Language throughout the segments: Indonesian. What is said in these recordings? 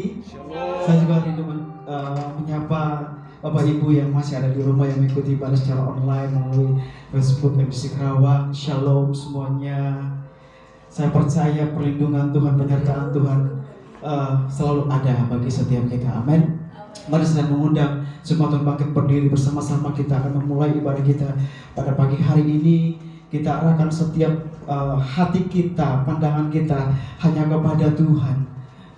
pagi. Saya juga rindu menyapa Bapak Ibu yang masih ada di rumah yang mengikuti ibadah secara online melalui Facebook MC Kerawang. Shalom semuanya. Saya percaya perlindungan Tuhan, penyertaan Tuhan selalu ada bagi setiap kita. Amin. Mari saya mengundang semua Tuhan bangkit berdiri bersama-sama. Kita akan memulai ibadah kita pada pagi hari ini. Kita arahkan setiap hati kita, pandangan kita hanya kepada Tuhan.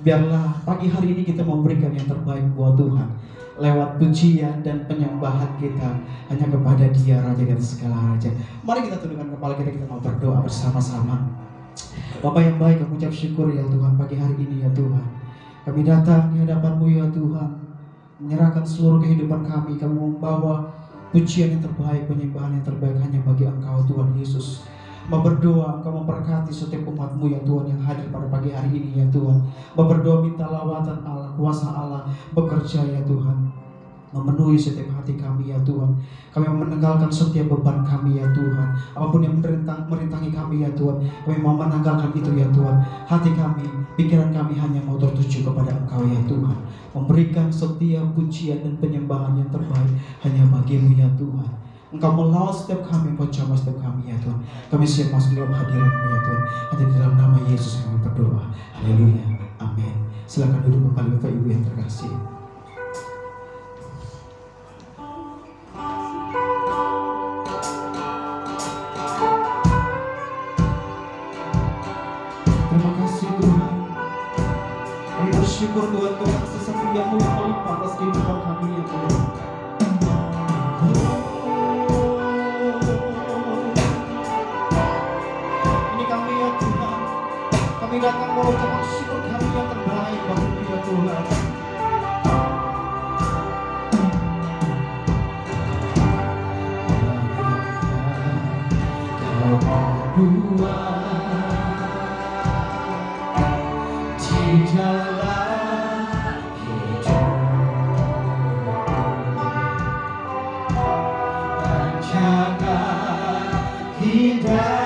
Biarlah pagi hari ini kita memberikan yang terbaik buat Tuhan lewat pujian dan penyembahan kita hanya kepada Dia, Raja dan segala raja. Mari kita tundukkan kepala kita mau berdoa bersama-sama. Bapa yang baik, kami ucap syukur ya Tuhan pagi hari ini ya Tuhan. Kami datang di hadapan-Mu ya Tuhan, menyerahkan seluruh kehidupan kami. Kami membawa pujian yang terbaik, penyembahan yang terbaik hanya bagi Engkau Tuhan Yesus. Mau berdoa, Engkau memberkati setiap umat-Mu ya Tuhan yang hadir pada pagi hari ini ya Tuhan. Mau berdoa minta lawatan Allah, kuasa Allah bekerja ya Tuhan, memenuhi setiap hati kami ya Tuhan. Kami menanggalkan setiap beban kami ya Tuhan. Apapun yang merintangi kami ya Tuhan, kami mau menanggalkan itu ya Tuhan. Hati kami, pikiran kami hanya mau tertuju kepada Engkau ya Tuhan. Memberikan setiap pujian dan penyembahan yang terbaik hanya bagi-Mu ya Tuhan. Engkau melawat setiap kami, Engkau jamah setiap kami ya Tuhan. Kami siap masuk dalam hadirat-Mu ya Tuhan. Hanya di dalam nama Yesus kami berdoa. Haleluya. Amin. Silakan duduk kembali Bapak Ibu yang terkasih. Terima kasih Tuhan. Kami bersyukur Tuhan Tuhan sesetiamu yang melimpah atas kehidupan kami ya Tuhan. Kami datang mengucapkan syukur kami yang terbaik bagi-Mu ya Tuhan. Kau berbuat di dalam hidupku, panjangkan hidupku.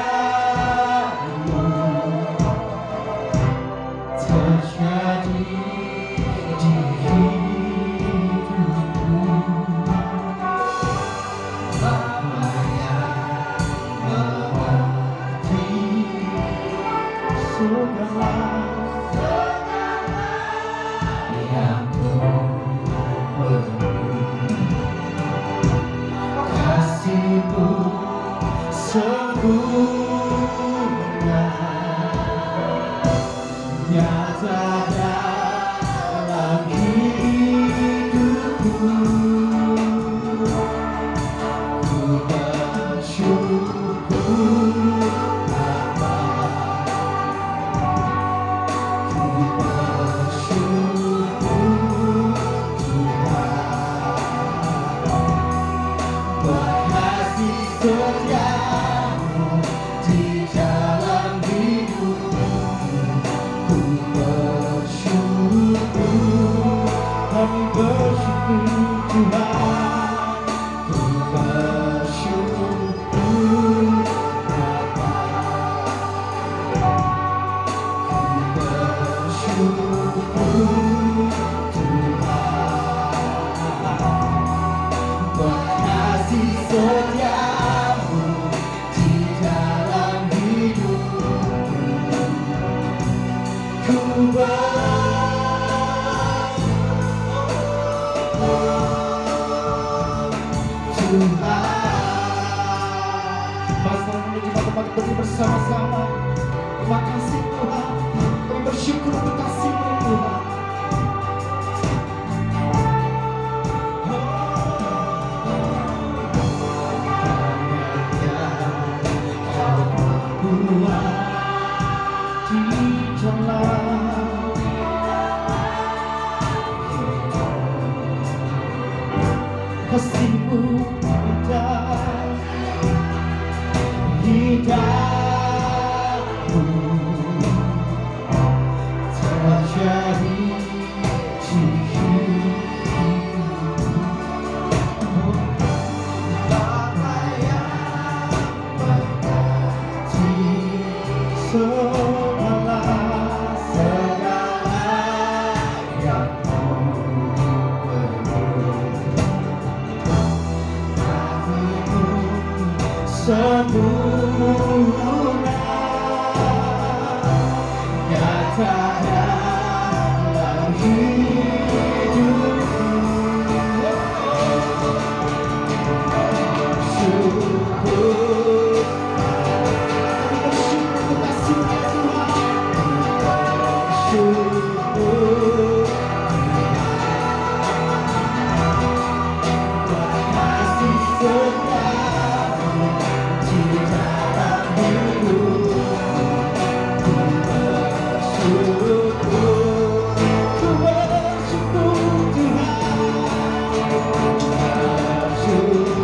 sempurna, nyata dalam hidupku. Syukur, bersyukur kasih-Nya Tuhan. Syukur kasih setiamu di dalam hidupku. Bersyukur, ku bersyukur Tuhan. Bersyukur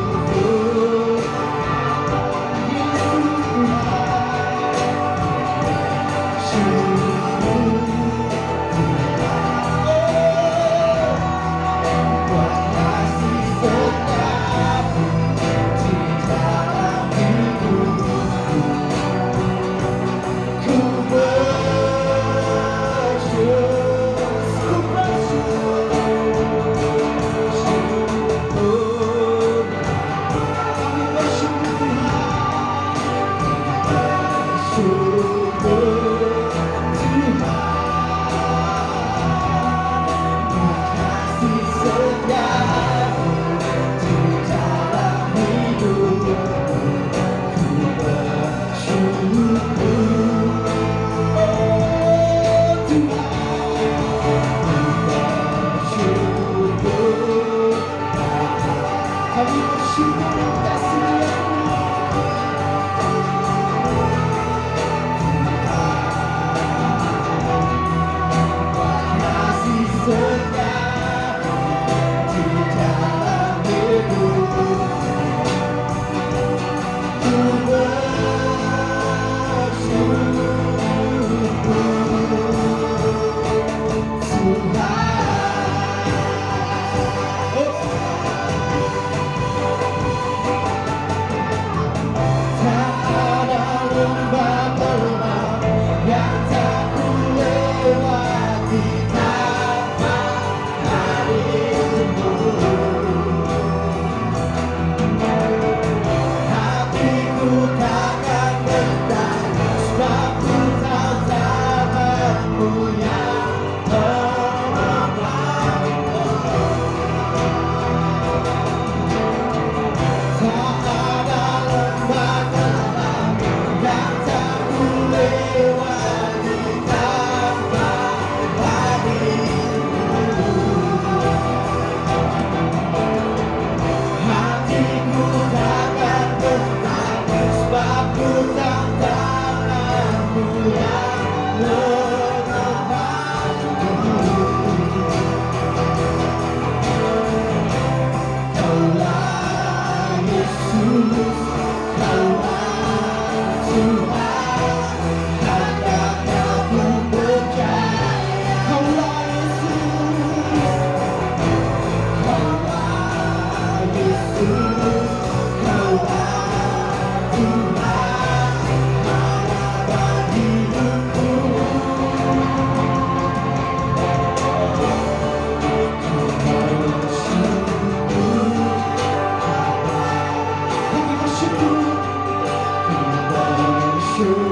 Yesus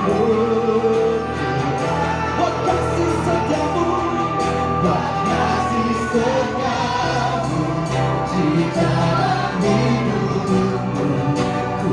Tuhan. Buat kasih setiamu di dalam hidupku. Ku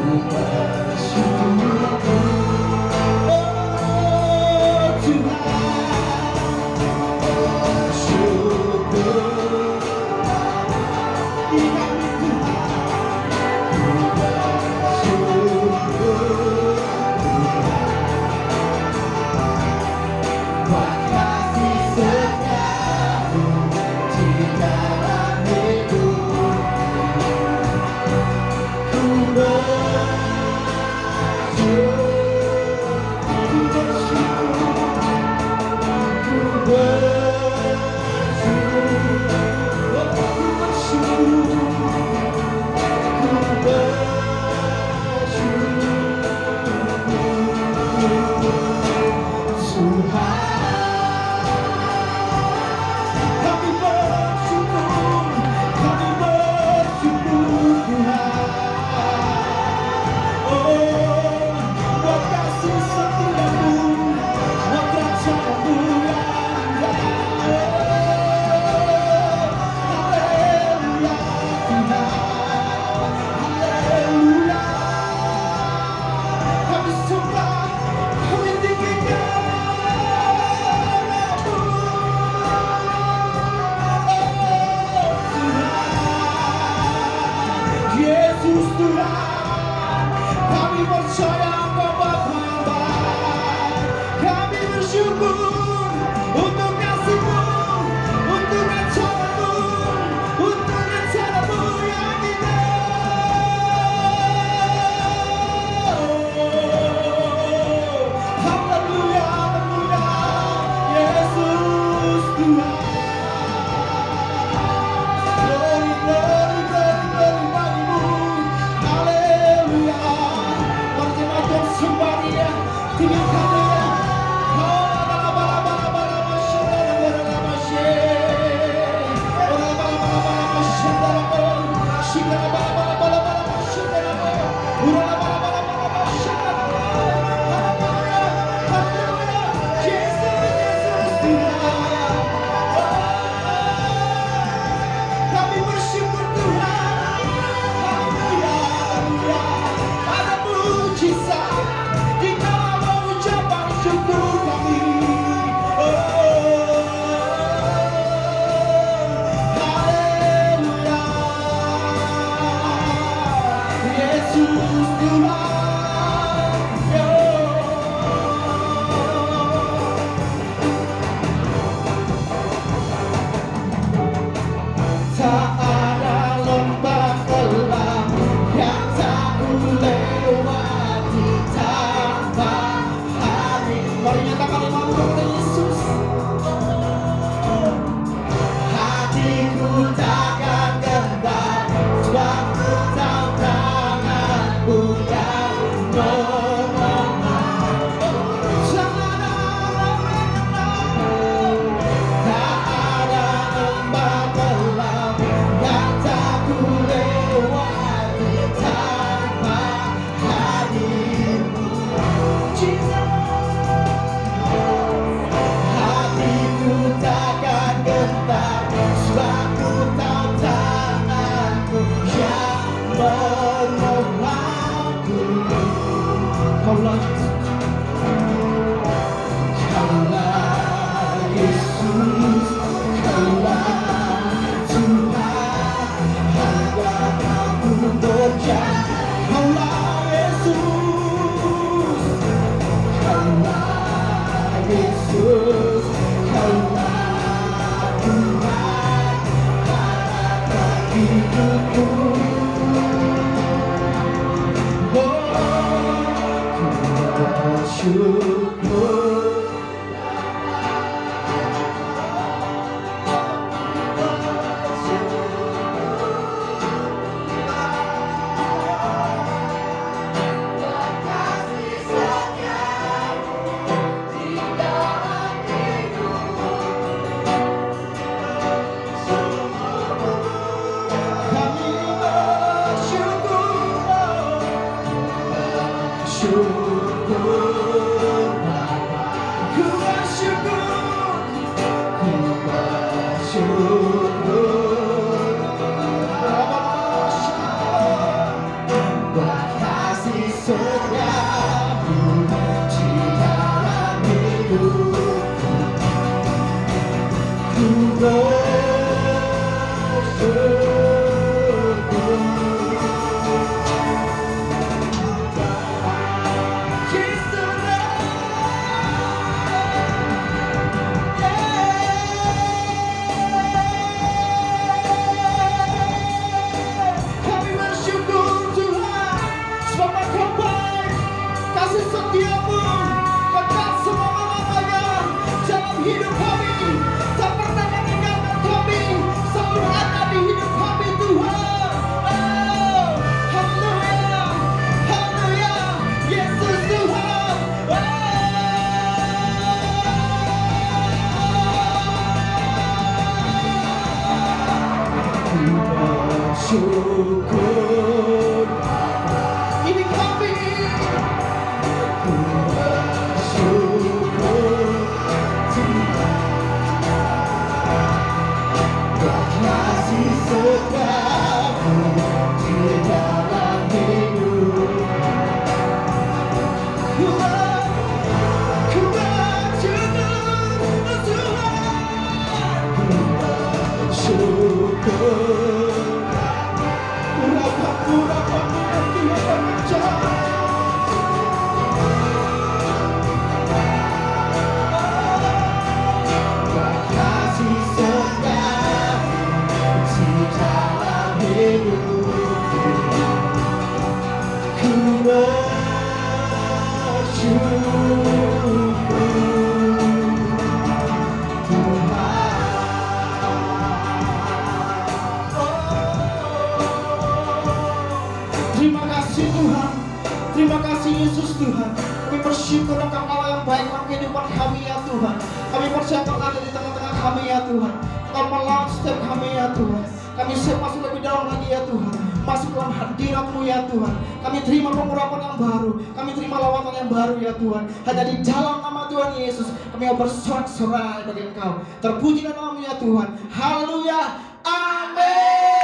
Terima kasih Yesus Tuhan. Kami bersyukur Engkau Allah yang baik dalam kehidupan kami ya Tuhan. Kami percaya Engkau ada di tengah-tengah kami ya Tuhan. Engkau menolong setiap kami ya Tuhan. Kami siap masuk lebih dalam lagi ya Tuhan. Masuk dalam hadirat-Mu ya Tuhan. Kami terima pengurapan yang baru. Kami terima lawatan yang baru ya Tuhan. Hanya di dalam nama Tuhan Yesus kami mau bersorak-sorai bagi Engkau. Terpuji nama-Mu ya Tuhan. Haleluya. Amin.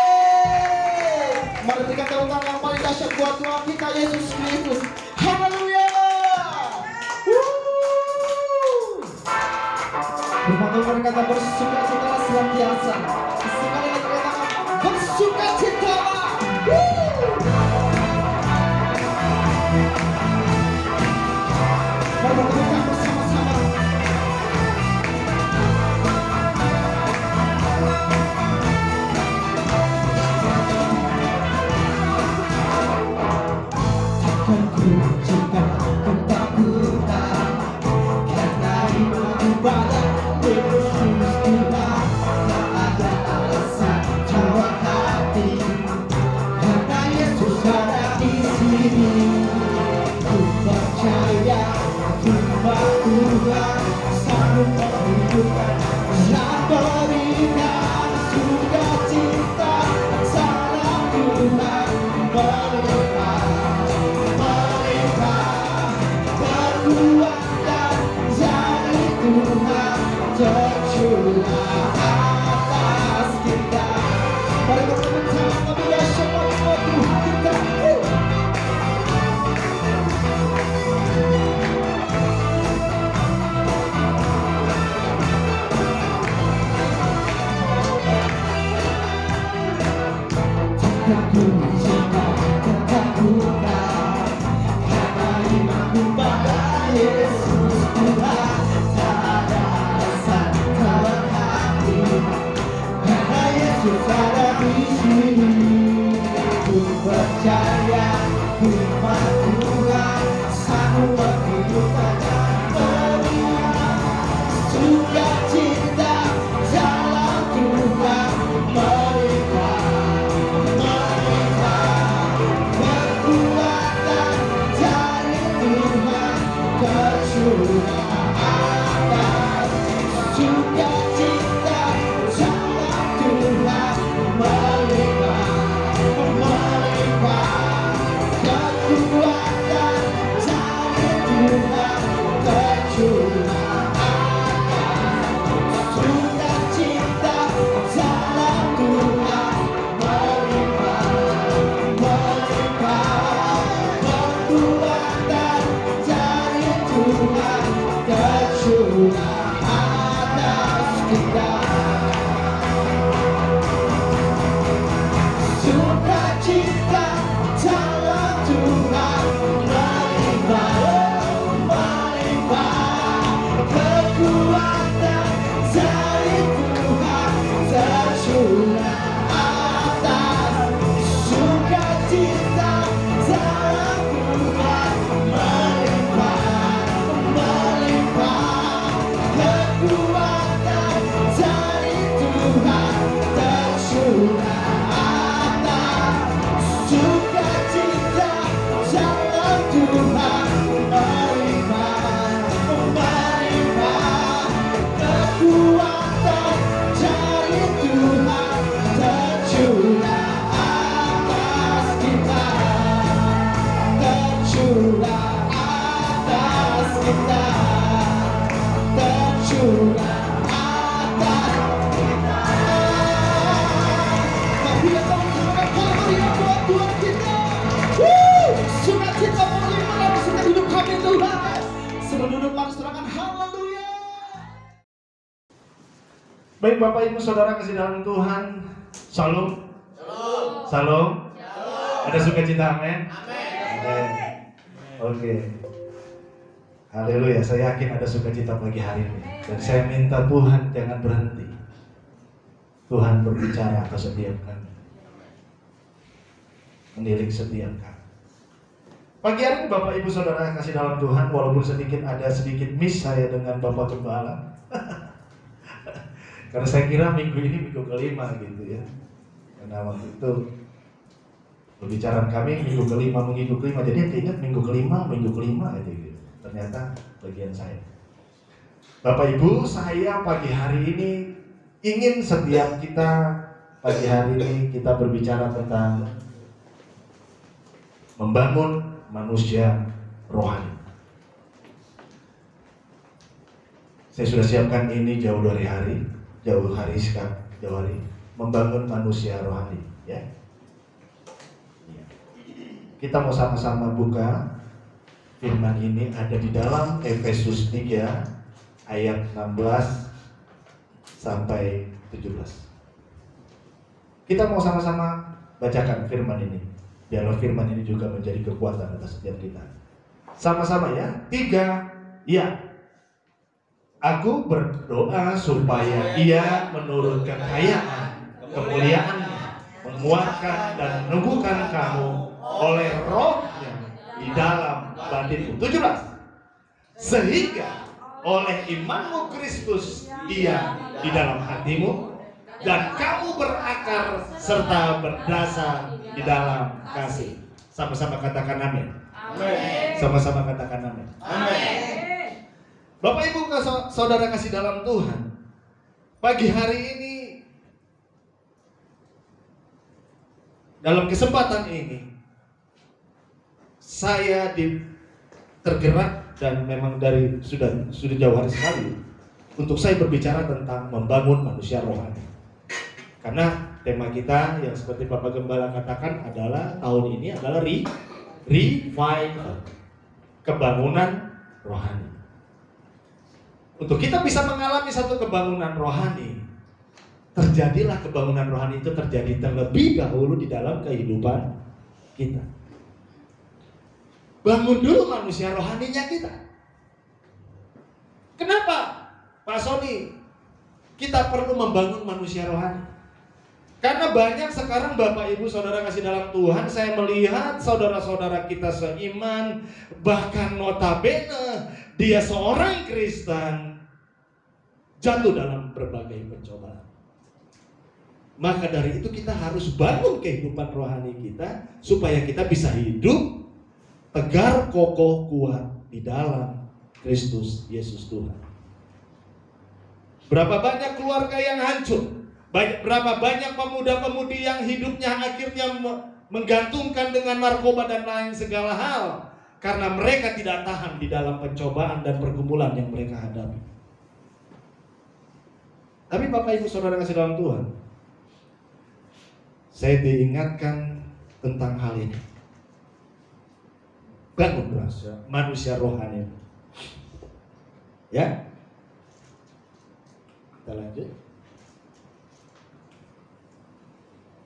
Mari berikan tepuk tangan yang paling dahsyat buat Tuhan kita Yesus Kristus. Haleluya. Bermata berkata bersuka-cita senantiasa. Sekali lagi katakan bersuka-cita. dan ku cinta ketakutan, karena iman pada Yesus Tuhan. Tak ada alasan jawab hati, karena Yesus ada di sini. Ku percaya firman Tuhan sanggup menghidupkan dan berikan sukacita. Salam Tuhan melimpah, melimpah, kekuatan dari Tuhan tercurah atas kita. Mari kita bersama membela semua Tuhan kita. Ku cinta ketakutan, karena imanku pada Yesus Tuhan. Tak ada alasan dalam hati, karena Yesus ada di sini. Ku percaya firman Tuhan sanggup menghidupkan dan berikan sukacita. Dalam Tuhan melimpah, kekuatan dari Tuhan tercurah atas sukacita. Dalam Tuhan melimpah, melimpah, kekuatan dari Tuhan tercurah atas sukacita. Dalam Tuhan melimpah, melimpah, kekuatan dari Tuhan tercurah atas kita. Sukacita dalam Tuhan melimpah, melimpah, kekuatan dari Tuhan tercurah atas sukacita. Dalam Tuhan melimpah, melimpah, kekuatan dari Tuhan tercurah atas sukacita. Dalam Tuhan melimpah, melimpah, kekuatan dari Tuhan tercurah atas kita, tercurah atas kita, tercurah atas kita. Tapi yang tahu semoga kehadiran Tuhan kita. Sukacita melimpah dalam setiap hidup kami Tuhan. Sebelum duduk mari serahkan haleluya. Baik Bapak Ibu Saudara kasih dalam Tuhan, Shalom. Shalom. Ada sukacita, amin. Amin. Oke. Haleluya, saya yakin ada sukacita pagi hari ini. Dan saya minta Tuhan jangan berhenti. Tuhan berbicara atas setiap kami, menilik setiap kami. Pagi hari ini Bapak Ibu Saudara kasih dalam Tuhan, walaupun ada sedikit miss saya dengan Bapak Gembala. Karena saya kira minggu ini minggu kelima gitu ya. Karena waktu itu pembicaraan kami minggu kelima, jadi ingat minggu kelima gitu. Ternyata bagian saya. Bapak Ibu, saya pagi hari ini ingin setiap kita pagi hari ini kita berbicara tentang membangun manusia rohani. Saya sudah siapkan ini jauh hari, membangun manusia rohani, ya. Kita mau sama-sama buka firman ini ada di dalam Efesus 3 ayat 16 sampai 17. Kita mau sama-sama bacakan firman ini. Biarlah firman ini juga menjadi kekuatan atas setiap kita. Sama-sama ya. 3, ya. Aku berdoa supaya Ia menurut kekayaan kemuliaannya menguatkan dan menumbuhkan kamu oleh Roh-Nya di dalam batinmu. 17. Sehingga oleh imanmu Kristus ia di dalam hatimu, dan kamu berakar serta berdasar di dalam kasih. Sama-sama katakan amin. Amin. Sama-sama katakan amin. Amin. Bapak Ibu saudara kasih dalam Tuhan, pagi hari ini dalam kesempatan ini saya tergerak dan memang dari sudah jauh hari sekali untuk saya berbicara tentang membangun manusia rohani. Karena tema kita yang seperti Bapak Gembala katakan adalah tahun ini adalah revival, kebangunan rohani. Untuk kita bisa mengalami satu kebangunan rohani, terjadilah kebangunan rohani itu terjadi terlebih dahulu di dalam kehidupan kita. Bangun dulu manusia rohaninya kita. Kenapa, Pak Sony, kita perlu membangun manusia rohani? Karena banyak sekarang Bapak Ibu Saudara kasih dalam Tuhan, saya melihat saudara-saudara kita seiman, bahkan notabene dia seorang Kristen, jatuh dalam berbagai pencobaan. Maka dari itu kita harus bangun kehidupan rohani kita supaya kita bisa hidup tegar, kokoh, kuat di dalam Kristus Yesus Tuhan. Berapa banyak keluarga yang hancur, berapa banyak pemuda-pemudi yang hidupnya akhirnya menggantungkan dengan narkoba dan lain segala hal karena mereka tidak tahan di dalam pencobaan dan pergumulan yang mereka hadapi. Tapi Bapak Ibu Saudara kasih dalam Tuhan, saya diingatkan tentang hal ini. Bangun manusia rohani. Ya, kita lanjut.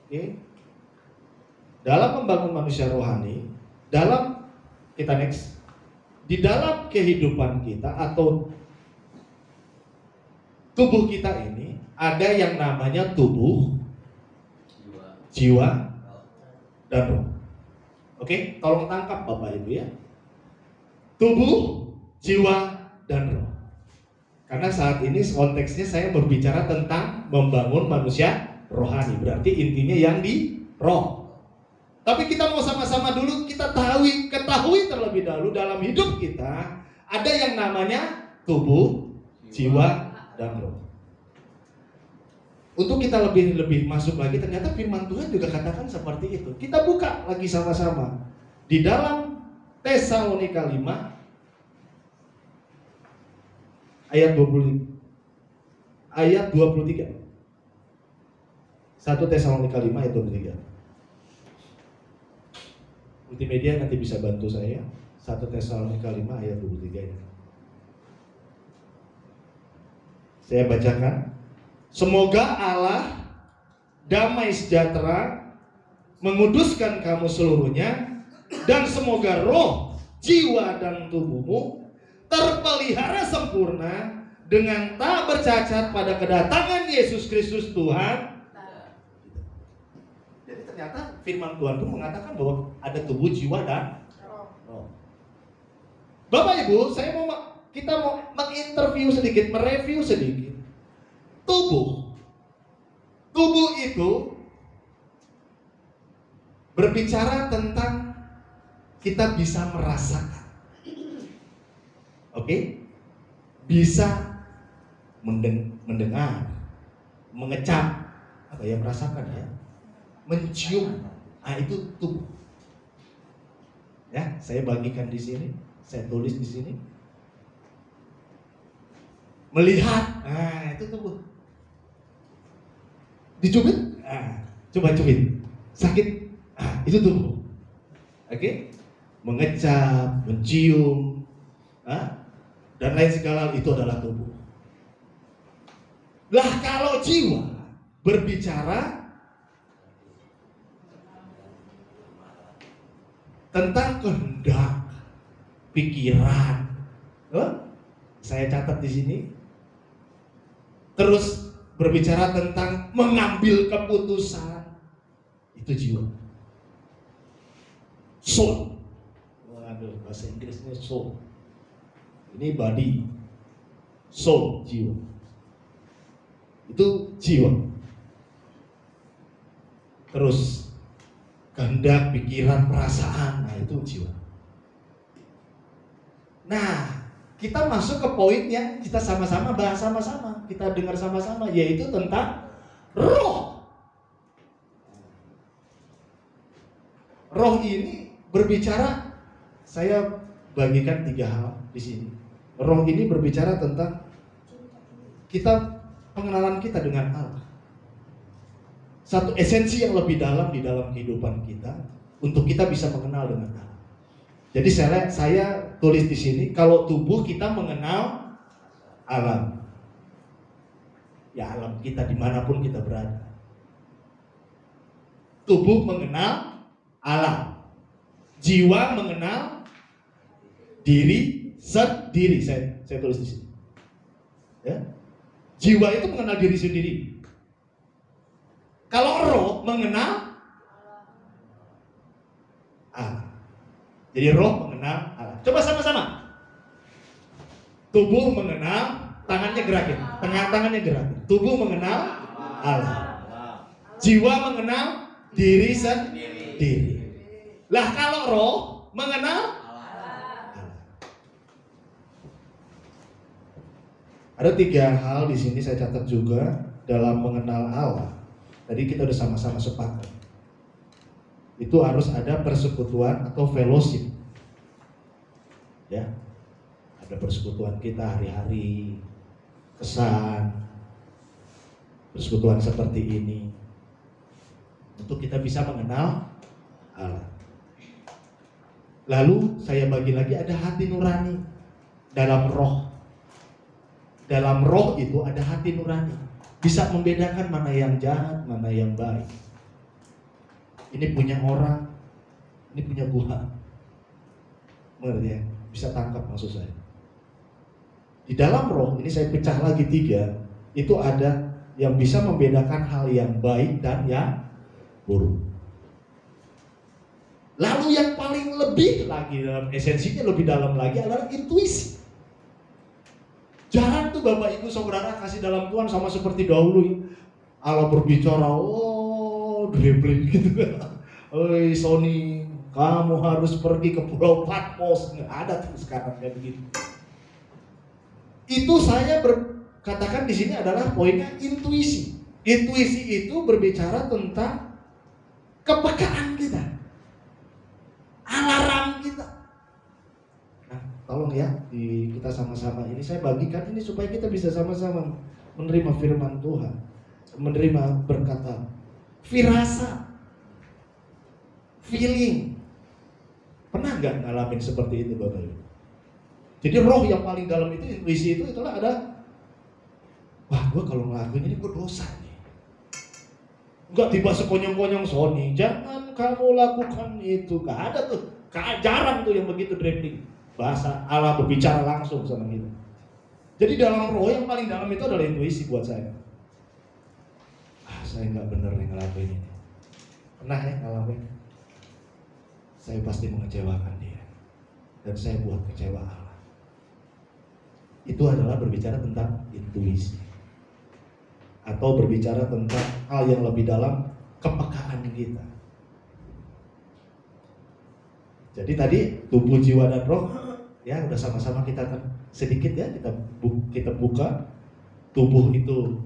Oke. Dalam membangun manusia rohani, dalam kita next, di dalam kehidupan kita atau tubuh kita ini ada yang namanya tubuh, jiwa, dan roh. Oke, tolong tangkap Bapak Ibu ya. Tubuh, jiwa, dan roh. Karena saat ini konteksnya saya berbicara tentang membangun manusia rohani. Berarti intinya yang di roh. Tapi kita mau sama-sama dulu kita ketahui terlebih dahulu dalam hidup kita ada yang namanya tubuh, jiwa, dan roh. Untuk kita lebih masuk lagi, ternyata firman Tuhan juga katakan seperti itu. Kita buka lagi sama-sama di dalam Tesalonika 5 ayat 23. 1 Tesalonika 5 ayat 23. Multimedia nanti bisa bantu saya. 1 Tesalonika 5 ayat 23 ini. Saya bacakan. Semoga Allah damai sejahtera menguduskan kamu seluruhnya, dan semoga roh, jiwa, dan tubuhmu terpelihara sempurna dengan tak bercacat pada kedatangan Yesus Kristus Tuhan. Jadi ternyata firman Tuhan itu mengatakan bahwa ada tubuh, jiwa, dan roh. Bapak Ibu, kita mau menginterview sedikit, mereview sedikit. Tubuh itu berbicara tentang kita bisa merasakan. Oke? Bisa mendengar, mengecap, merasakan ya. Mencium. Ah, itu tubuh. Ya, saya bagikan di sini, saya tulis di sini. Melihat. Nah, itu tubuh. Dicubit? Coba cubit. Sakit? Itu tubuh. Oke? Mengecap, mencium, dan lain segala itu adalah tubuh. Lah kalau jiwa berbicara tentang kehendak, pikiran, saya catat di sini. Terus berbicara tentang mengambil keputusan, itu jiwa. Soul. Wah, bahasa Inggrisnya soul. Ini body, soul, jiwa. Itu jiwa. Terus kehendak, pikiran, perasaan, nah itu jiwa. Nah, kita masuk ke poin yang kita sama-sama bahas sama-sama, kita dengar sama-sama, yaitu tentang roh. Roh ini berbicara, saya bagikan 3 hal di sini. Roh ini berbicara tentang kita, pengenalan kita dengan Allah. Satu esensi yang lebih dalam di dalam kehidupan kita untuk kita bisa mengenal dengan Allah. Jadi saya tulis di sini, kalau tubuh kita mengenal alam. Ya alam kita dimanapun kita berada. Tubuh mengenal alam. Jiwa mengenal diri sendiri. Saya tulis di sini. Ya. Jiwa itu mengenal diri sendiri. Kalau roh mengenal Allah. Jadi roh mengenal Allah. Coba sama-sama. Tubuh mengenal, tangannya gerakin. Tangannya gerakin. Tubuh mengenal Allah. Jiwa mengenal diri sendiri. Lah kalau roh mengenal Allah. Ada 3 hal di sini saya catat juga dalam mengenal Allah. Tadi kita udah sama-sama sepakat. Itu harus ada persekutuan atau fellowship. Ya. Ada persekutuan kita hari-hari, kesan, persekutuan seperti ini. Untuk kita bisa mengenal Allah. Lalu saya bagi lagi ada hati nurani dalam roh. Dalam roh itu ada hati nurani. Bisa membedakan mana yang jahat, mana yang baik. Ini punya orang, ini punya gua. Mengerti ya? Bisa tangkap maksud saya. Di dalam roh, ini saya pecah lagi 3. Itu ada yang bisa membedakan hal yang baik dan yang buruk. Lalu yang paling lebih lagi dalam esensinya lebih dalam lagi adalah intuisi. Jangan tuh Bapak Ibu Saudara kasih dalam Tuhan sama seperti dahulu. Allah berbicara, dribbling gitu. Oi Sony, kamu harus pergi ke Pulau Patmos. Nggak ada tuh sekarang kayak begitu. Itu saya berkatakan di sini adalah poinnya intuisi. Intuisi itu berbicara tentang kepekaan kita, alarm kita. Nah, tolong ya, kita sama-sama ini saya bagikan ini supaya kita bisa sama-sama menerima firman Tuhan, menerima berkata, firasat, feeling. Pernah nggak ngalamin seperti itu Bapak Ibu? Jadi roh yang paling dalam itu, intuisi itu itulah ada, wah gue kalau ngelakuin ini gue dosa nih. Enggak tiba sekonyong-konyong Sony, jangan kamu lakukan itu. Gak ada tuh, jarang tuh yang begitu dribbling. Bahasa Allah berbicara langsung sama kita. Jadi dalam roh yang paling dalam itu adalah intuisi buat saya. Saya nggak bener nih ngelakuin ini. Pernah ya ngalamin? Saya pasti mengecewakan dia. Dan saya buat kecewa Allah. Itu adalah berbicara tentang intuisi. Atau berbicara tentang hal yang lebih dalam, kepekaan kita. Jadi tadi tubuh, jiwa, dan roh ya udah sama-sama kita sedikit ya kita buka. Tubuh itu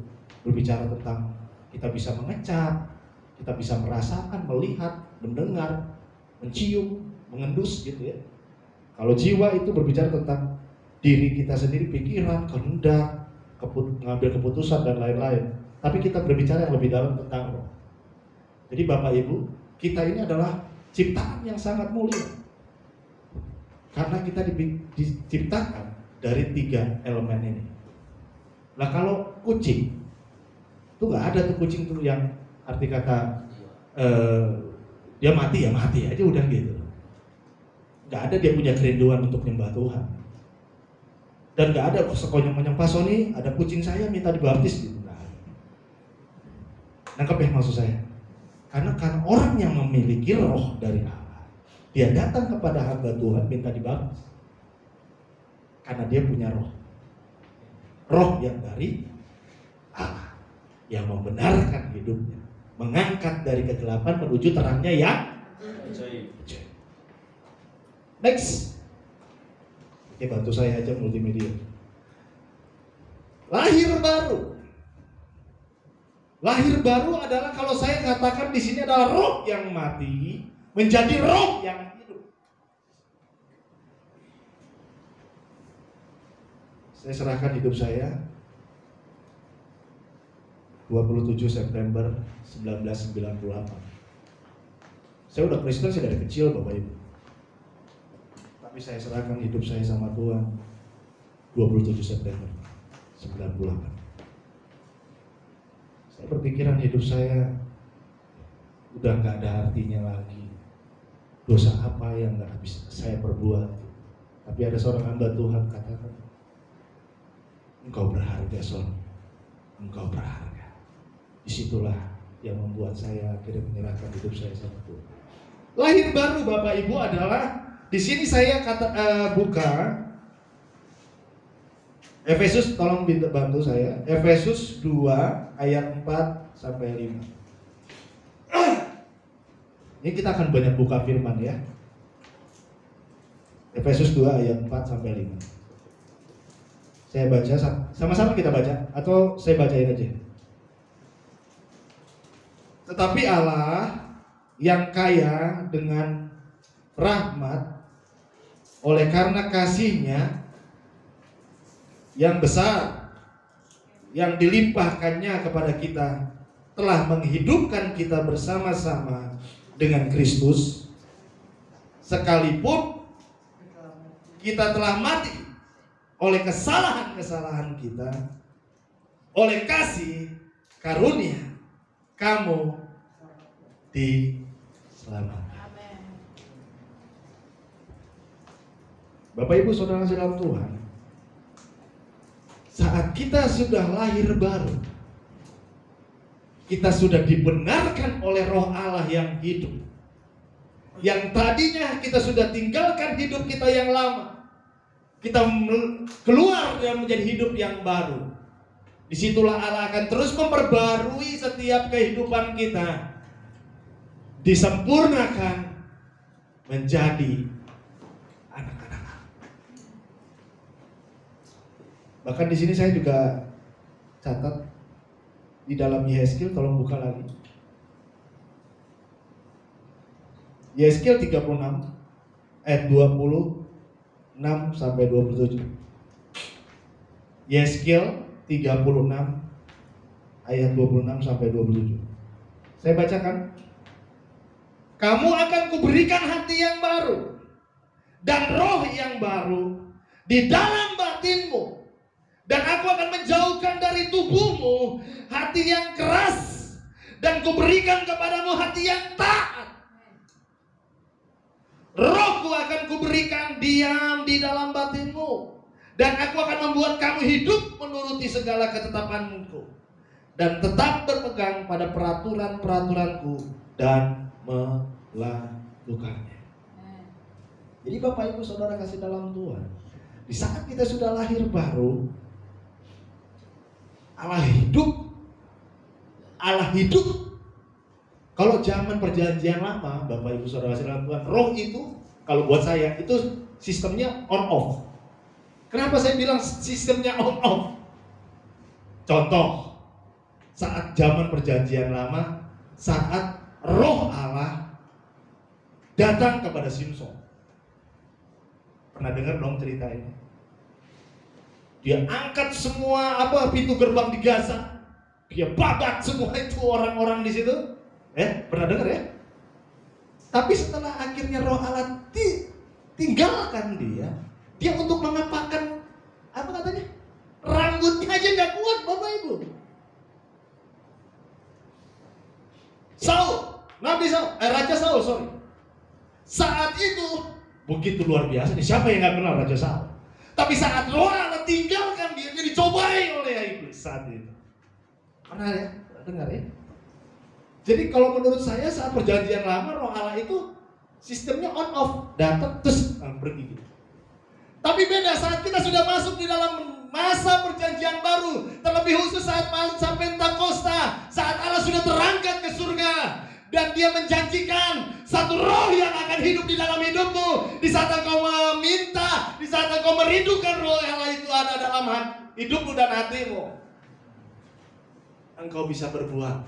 berbicara tentang kita bisa mengecap, kita bisa merasakan, melihat, mendengar, mencium, mengendus gitu ya. Kalau jiwa itu berbicara tentang diri kita sendiri, pikiran, kehendak, mengambil keputusan dan lain-lain. Tapi kita berbicara yang lebih dalam tentang roh. Jadi Bapak Ibu, kita ini adalah ciptaan yang sangat mulia. Karena kita diciptakan dari 3 elemen ini. Nah kalau kucing, itu nggak ada tuh kucing tuh yang arti kata dia mati ya mati aja udah gitu. Nggak ada dia punya kerinduan untuk nyembah Tuhan. Dan nggak ada sekonyong-konyong Pak Sony, ada kucing saya minta dibaptis gitu. Nangkep ya maksud saya? Karena orang yang memiliki roh dari Allah, Dia datang kepada hamba Tuhan minta dibaptis. Karena dia punya roh. Roh yang dari Allah. Yang membenarkan hidupnya. Mengangkat dari kegelapan menuju terangnya yang ajaib. Next. Oke, bantu saya aja multimedia. Lahir baru. Lahir baru adalah kalau saya katakan di sini adalah roh yang mati menjadi roh yang hidup. Saya serahkan hidup saya 27 September 1998. Saya udah Kristen sih dari kecil Bapak Ibu. Tapi saya serahkan hidup saya sama Tuhan 27 September 98. Saya berpikiran hidup saya udah gak ada artinya lagi. Dosa apa yang gak bisa saya perbuat. Tapi ada seorang hamba Tuhan katakan, engkau berharga Son, engkau berharga. Disitulah yang membuat saya akhirnya menyerahkan hidup saya sama Tuhan. Lahir baru Bapak Ibu adalah di sini saya buka Efesus, tolong bantu saya. Efesus 2 ayat 4 sampai 5. Ini kita akan banyak buka firman ya. Efesus 2 ayat 4 sampai 5. Saya baca, sama-sama kita baca atau saya bacain aja. Tetapi Allah yang kaya dengan rahmat oleh karena kasih-Nya yang besar yang dilimpahkannya kepada kita telah menghidupkan kita bersama-sama dengan Kristus sekalipun kita telah mati oleh kesalahan-kesalahan kita, oleh kasih karunia kamu diselamatkan. Bapak Ibu saudara-saudara Tuhan, saat kita sudah lahir baru, kita sudah dibenarkan oleh Roh Allah yang hidup. Yang tadinya kita sudah tinggalkan hidup kita yang lama, kita keluar dan menjadi hidup yang baru. Disitulah Allah akan terus memperbarui setiap kehidupan kita, disempurnakan menjadi anak-anak. Bahkan di sini saya juga catat di dalam Yeskel, tolong buka lagi. Yeskel 36 ayat 26 sampai 27. Yeskel 36 ayat 26 sampai 27. Saya bacakan. Kamu akan kuberikan hati yang baru dan roh yang baru di dalam batinmu, dan aku akan menjauhkan dari tubuhmu hati yang keras dan kuberikan kepadamu hati yang taat. Rohku akan kuberikan diam di dalam batinmu, dan aku akan membuat kamu hidup menuruti segala ketetapanku dan tetap berpegang pada peraturan-peraturanku dan melakukannya. Jadi Bapak Ibu Saudara kasih dalam Tuhan, di saat kita sudah lahir baru, Allah hidup. Allah hidup. Kalau zaman perjanjian lama, Bapak Ibu Saudara kasih dalam Tuhan, roh itu kalau buat saya itu sistemnya on off. Kenapa saya bilang sistemnya on off? Contoh, saat zaman perjanjian lama, saat Roh Allah datang kepada Simson. Pernah dengar dong cerita ini? Dia angkat semua pintu gerbang di Gaza. Dia babat semua itu orang-orang di situ. Pernah dengar ya? Tapi setelah akhirnya Roh Allah tinggalkan dia untuk mengepakkan rambutnya aja nggak kuat Bapak Ibu. Raja Saul, saat itu begitu luar biasa nih. Siapa yang nggak kenal Raja Saul? Tapi saat Roh Allah tinggalkan dia dicobai oleh iblis saat itu. Pernah ya? Dengar ya? Jadi kalau menurut saya saat perjanjian lama Roh Allah itu Sistemnya on off, datang terus pergi gitu. Tapi beda saat kita sudah masuk di dalam masa perjanjian baru, terlebih khusus saat masa Pentakosta, saat Allah sudah terangkat ke surga dan Dia menjanjikan satu roh yang akan hidup di dalam hidupmu. Di saat engkau meminta, di saat engkau merindukan roh Allah itu ada dalam hidupmu dan hatimu, engkau bisa berbuat,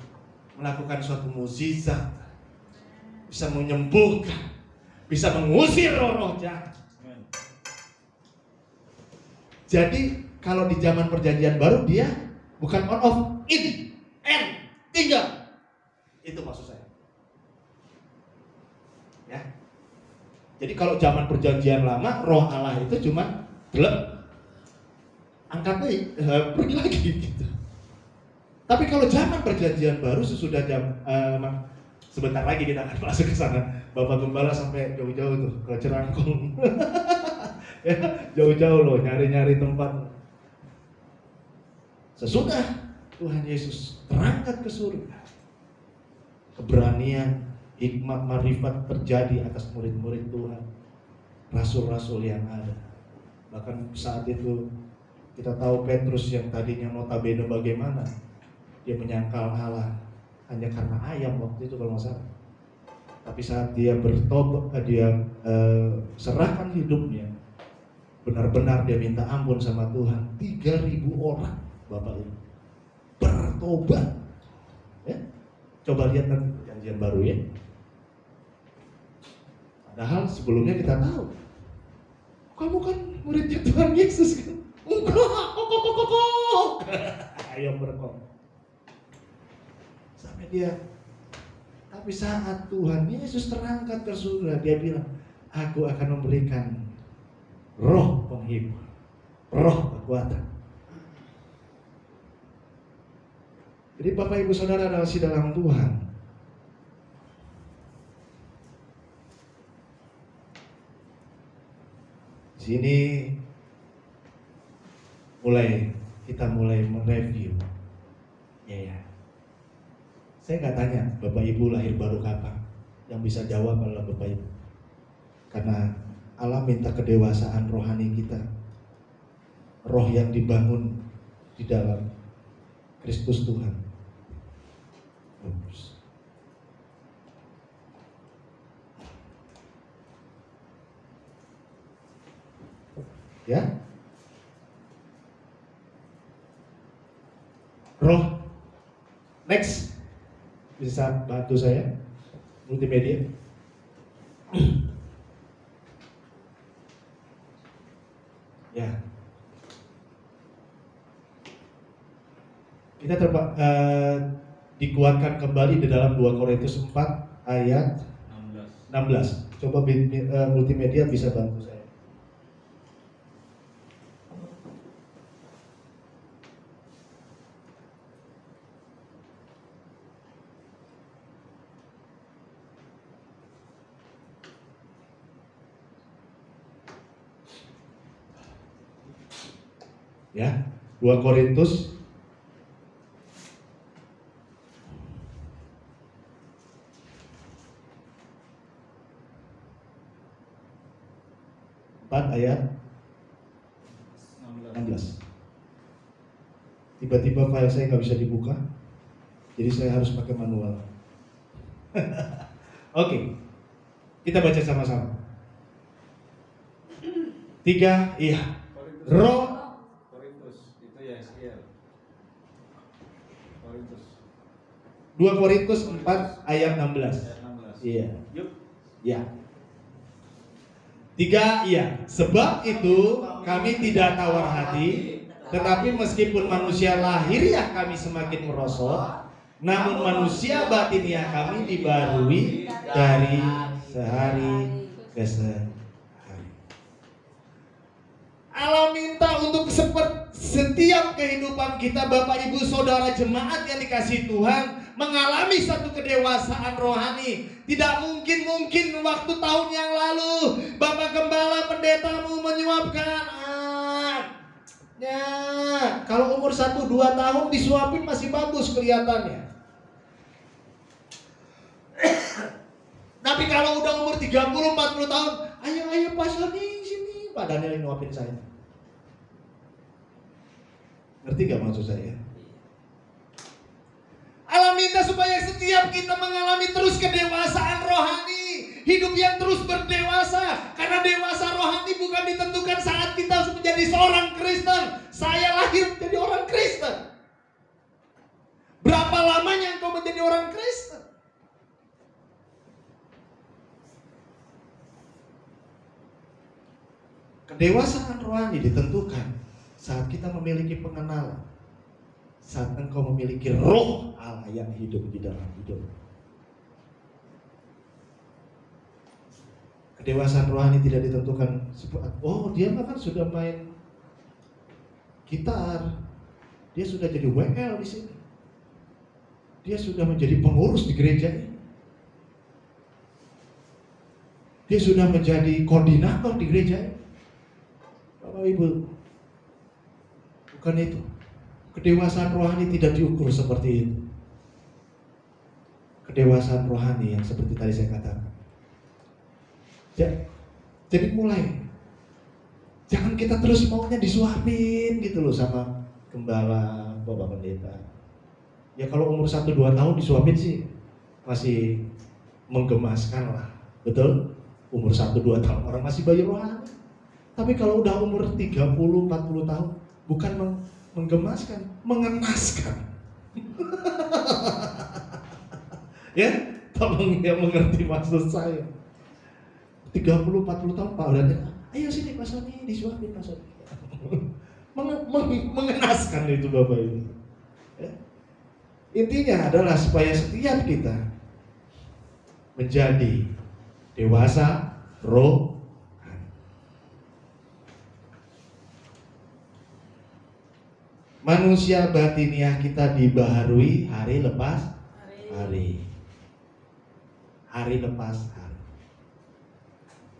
melakukan suatu mukjizat, bisa menyembuhkan, bisa mengusir roh-roh jahat. Jadi kalau di zaman perjanjian baru dia bukan on off, in, end, tinggal. Itu maksud saya. Ya. Jadi kalau zaman perjanjian lama, roh Allah itu cuma gelap, angkat pergi lagi gitu. Tapi kalau zaman perjanjian baru sesudah sebentar lagi kita akan masuk ke sana. Bapak Gembala sampai jauh-jauh tuh ke Cerangkong. Ya, jauh-jauh loh nyari-nyari tempat. Sesudah Tuhan Yesus terangkat ke surga, keberanian, hikmat, marifat terjadi atas murid-murid Tuhan, rasul-rasul yang ada. Bahkan saat itu kita tahu Petrus yang tadinya notabene bagaimana, dia menyangkal Allah hanya karena ayam waktu itu kalau nggak salah. Tapi saat dia bertobat, dia serahkan hidupnya, benar-benar dia minta ampun sama Tuhan. 3.000 orang Bapak Ibu bertobat. Ya? Coba lihat nanti perjanjian baru ya. Padahal sebelumnya kita tahu, kamu kan muridnya Tuhan Yesus kan? Kok. Ayam berkok. Sampai dia. Tapi saat Tuhan Yesus terangkat ke surga, dia bilang, aku akan memberikan roh penghibur, roh kekuatan. Jadi Bapak Ibu Saudara dalam Tuhan, sini kita mulai mereview. Ya. Saya nggak tanya Bapak Ibu lahir baru kapan. Yang bisa jawab adalah Bapak Ibu. Karena Allah minta kedewasaan rohani kita, roh yang dibangun di dalam Kristus Tuhan. Ya, roh. Next, bisa bantu saya multimedia. Ya, kita dikuatkan kembali di dalam 2 Korintus 4 ayat 16. Coba multimedia bisa bantu saya. Ya, 2 Korintus 4 ayat 16. Tiba-tiba file saya nggak bisa dibuka, jadi saya harus pakai manual. Oke, kita baca sama-sama. 3, iya. Roh. Korintus itu ya SIL. Korintus. 2 Korintus 4 ayat 16. Iya. Yuk. Ya. 3, iya. Sebab itu kami tidak tawar hati, tetapi meskipun manusia lahiriah kami semakin merosot, namun manusia batiniah kami dibarui dari sehari ke sehari. Allah minta untuk setiap kehidupan kita, Bapak Ibu Saudara jemaat yang dikasihi Tuhan, mengalami satu kedewasaan rohani. Tidak mungkin waktu tahun yang lalu Bapak Gembala pendetamu menyuapkan. Kalau umur 1-2 tahun disuapin masih bagus kelihatannya. Tapi kalau udah umur 30 30-40 tahun, ayo Pak Sony sini, Pak Daniel yang nguapin saya. Ngerti gak maksud saya? Allah minta supaya setiap kita mengalami terus kedewasaan rohani, hidup yang terus berdewasa. Karena dewasa rohani bukan ditentukan saat kita menjadi seorang Kristen. Saya lahir menjadi orang Kristen. Berapa lamanya engkau menjadi orang Kristen? Kedewasaan rohani ditentukan saat kita memiliki pengenalan, saat engkau memiliki roh Allah yang hidup di dalam hidup. Kedewasaan rohani tidak ditentukan oh dia kan sudah main gitar, dia sudah jadi WL di sini, dia sudah menjadi pengurus di gereja ini, dia sudah menjadi koordinator di gereja ini. Bapak Ibu, bukan itu. Kedewasaan rohani tidak diukur seperti itu. Kedewasaan rohani yang seperti tadi saya katakan. Jadi mulai, jangan kita terus maunya disuapin gitu loh sama gembala, Bapak Pendeta. Ya kalau umur 1-2 tahun disuapin sih masih menggemaskan lah, betul? Umur 1-2 tahun orang masih bayi rohani. Tapi kalau udah umur 30-40 tahun, bukan menggemaskan, mengenaskan. Ya, tolong ya mengerti maksud saya. 30-40 tahun Pak udah, ayo sini Pak Sony, disuapin Pak Sony. Mengenaskan itu Bapak Ibu. Ya. Intinya adalah supaya setiap kita menjadi dewasa roh. Manusia batiniah kita dibaharui hari lepas hari. Hari lepas hari.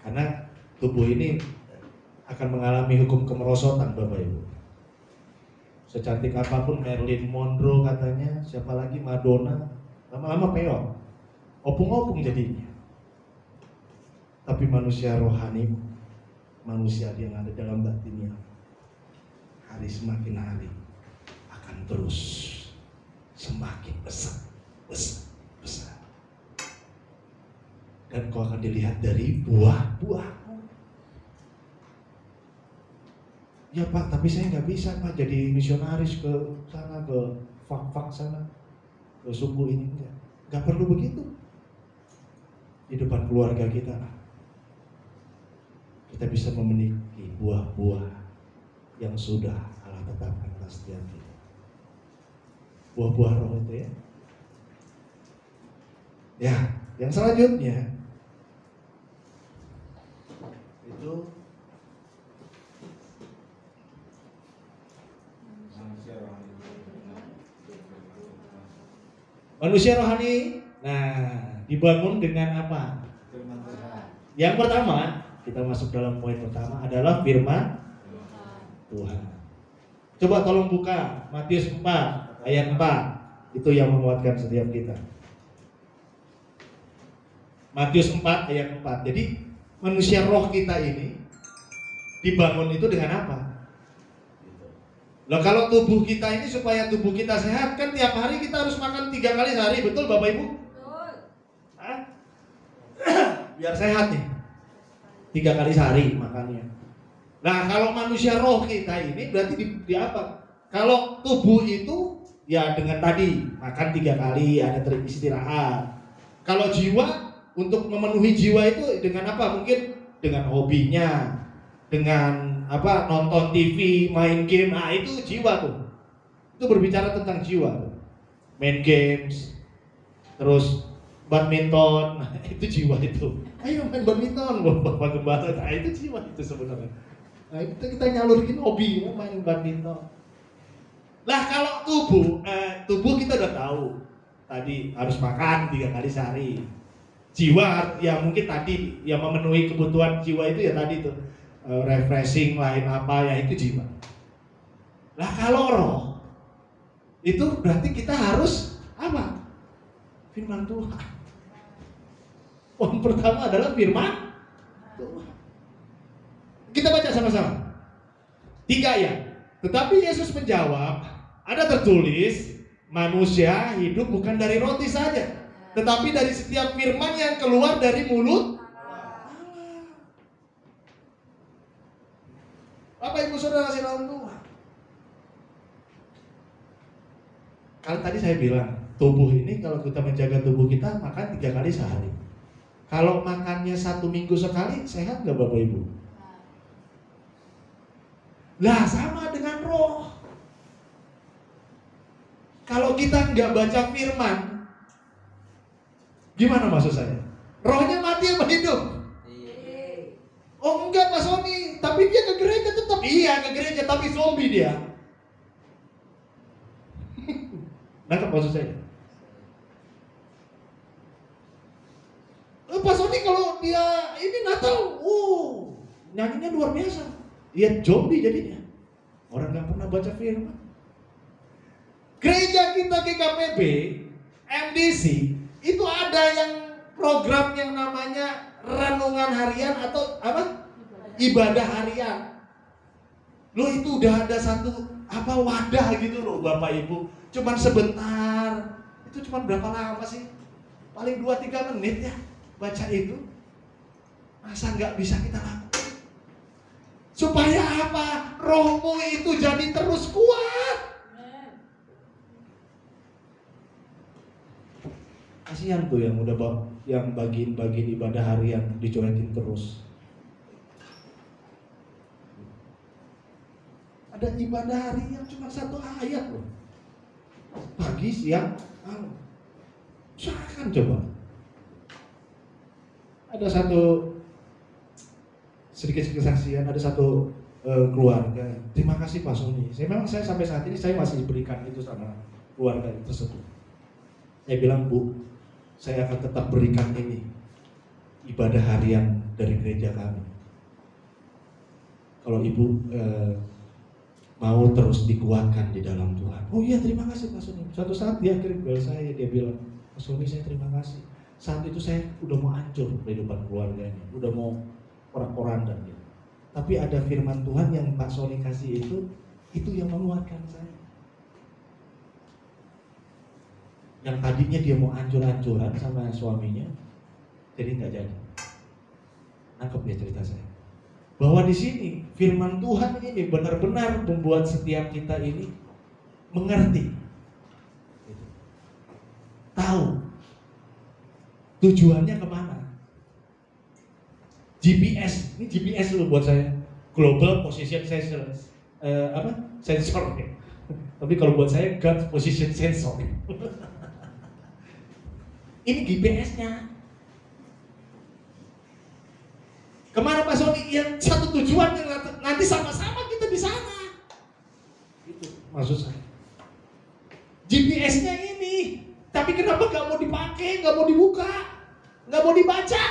Karena tubuh ini akan mengalami hukum kemerosotan Bapak Ibu. Secantik apapun Marilyn Monroe katanya, siapa lagi Madonna, lama-lama peot. Opung-opung jadinya. Tapi manusia rohani, manusia yang ada dalam batinnya, hari semakin hari akan terus semakin besar. Dan kau akan dilihat dari buah-buahmu. Ya Pak, tapi saya nggak bisa Pak jadi misionaris ke sana, ke fak-fak sana, ke suku ini. Nggak perlu begitu. Di depan keluarga kita bisa memiliki buah-buah yang sudah Allah tetapkan atas setiap kita. Buah-buah roh itu ya. Ya, yang selanjutnya itu manusia rohani. Nah, dibangun dengan apa? Yang pertama, kita masuk dalam poin pertama adalah firman Tuhan. Coba tolong buka Matius 4 ayat 4. Itu yang menguatkan setiap kita. Matius 4 ayat 4. Jadi manusia roh kita ini dibangun itu dengan apa? Nah, kalau tubuh kita ini supaya tubuh kita sehat, kan tiap hari kita harus makan 3 kali sehari, betul Bapak Ibu? Betul. Hah? Biar sehat nih, 3 kali sehari makannya. Nah, kalau manusia roh kita ini berarti di apa? Kalau tubuh itu ya dengan tadi makan 3 kali, ada istirahat. Kalau jiwa, untuk memenuhi jiwa itu dengan apa? Mungkin dengan hobinya, dengan apa? Nonton TV, main game. Nah, itu jiwa tuh. Itu berbicara tentang jiwa. Main games, terus badminton. Nah, itu jiwa itu. Ayo main badminton, Bapak Gembala. Nah, itu jiwa itu sebenarnya. Nah, itu kita nyalurin hobi, main badminton. Lah kalau tubuh kita udah tahu. Tadi harus makan 3 kali sehari. Jiwa ya mungkin tadi yang memenuhi kebutuhan jiwa itu ya tadi tuh refreshing lain apa ya itu jiwa. Lah kalau roh itu berarti kita harus apa? Firman Tuhan. Poin pertama adalah firman Tuhan. Kita baca sama-sama. 3 ayat. Tetapi Yesus menjawab, ada tertulis, manusia hidup bukan dari roti saja, tetapi dari setiap firman yang keluar dari mulut Allah. Bapak Ibu Saudara kasih dalam Tuhan. Kalau tadi saya bilang, tubuh ini kalau kita menjaga tubuh kita makan 3 kali sehari. Kalau makannya 1 minggu sekali, sehat nggak Bapak Ibu? Lah sama dengan roh. Kalau kita nggak baca firman, gimana maksud saya? Rohnya mati apa hidup? Oh enggak Pak Sony, tapi dia ke gereja tetap. Iya ke gereja, tapi zombie dia. Nangkep maksud saya? Pak Sony kalau dia ini Natal, nyanyinya luar biasa. Dia zombie jadinya. Orang nggak pernah baca firman. Gereja kita GKPB, MDC, itu ada yang program yang namanya renungan harian atau apa? Ibadah harian. Loh itu udah ada satu wadah gitu loh Bapak Ibu. Cuman sebentar. Itu cuman berapa lama sih? Paling 2-3 menit ya baca itu. Masa nggak bisa kita lakukan? Supaya apa? Rohmu itu jadi terus kuat. Kasihan tuh yang udah yang bagiin ibadah harian dicoekin terus. Ada ibadah harian cuma 1 ayat loh. Pagi, siang, malam. Usahakan coba. Ada sedikit kesaksian, ada satu keluarga. Terima kasih Pak Sony. Saya sampai saat ini saya masih diberikan itu sama keluarga tersebut. Saya bilang, Bu, saya akan tetap berikan ini ibadah harian dari gereja kami. Kalau Ibu mau terus dikuatkan di dalam Tuhan. Oh iya terima kasih Pak Sony. Suatu saat dia kirim bel saya, dia bilang, Pak Sony saya terima kasih. Saat itu saya udah mau hancur kehidupan keluarganya, udah mau porak-poranda gitu. Tapi ada firman Tuhan yang Pak Sony kasih itu yang menguatkan saya. Yang tadinya dia mau hancur-hancuran sama suaminya, jadi nggak jadi. Nangkep ya cerita saya. Bahwa di sini firman Tuhan ini benar-benar membuat setiap kita ini mengerti, tahu tujuannya kemana. GPS, ini GPS dulu buat saya, Global Position Sensor, sensor. Tapi kalau buat saya God Position Sensor. Ini GPS-nya. Kemana Pak Sony? Yang satu tujuan yang nanti sama-sama kita di sana. Itu maksud saya. GPS-nya ini, tapi kenapa nggak mau dipakai, nggak mau dibuka, nggak mau dibaca?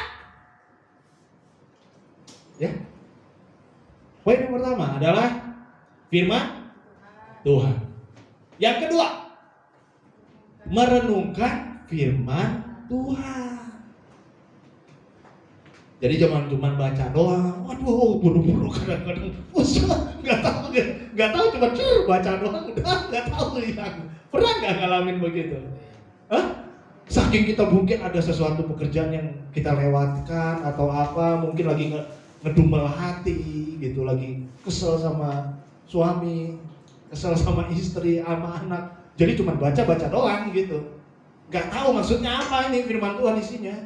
Ya. Poin yang pertama adalah firman Tuhan. Yang kedua, merenungkan firman Tuhan. Jadi jangan cuma baca doang. Waduh, buru-buru kadang-kadang. Nggak tahu cuma baca doang udah nggak tahu hilang. Pernah nggak ngalamin begitu? Saking kita mungkin ada sesuatu pekerjaan yang kita lewatkan atau apa, mungkin lagi ngedumel hati gitu, lagi kesel sama suami, kesel sama istri, sama anak. Jadi cuma baca-baca doang gitu. Nggak tahu maksudnya apa ini firman Tuhan isinya.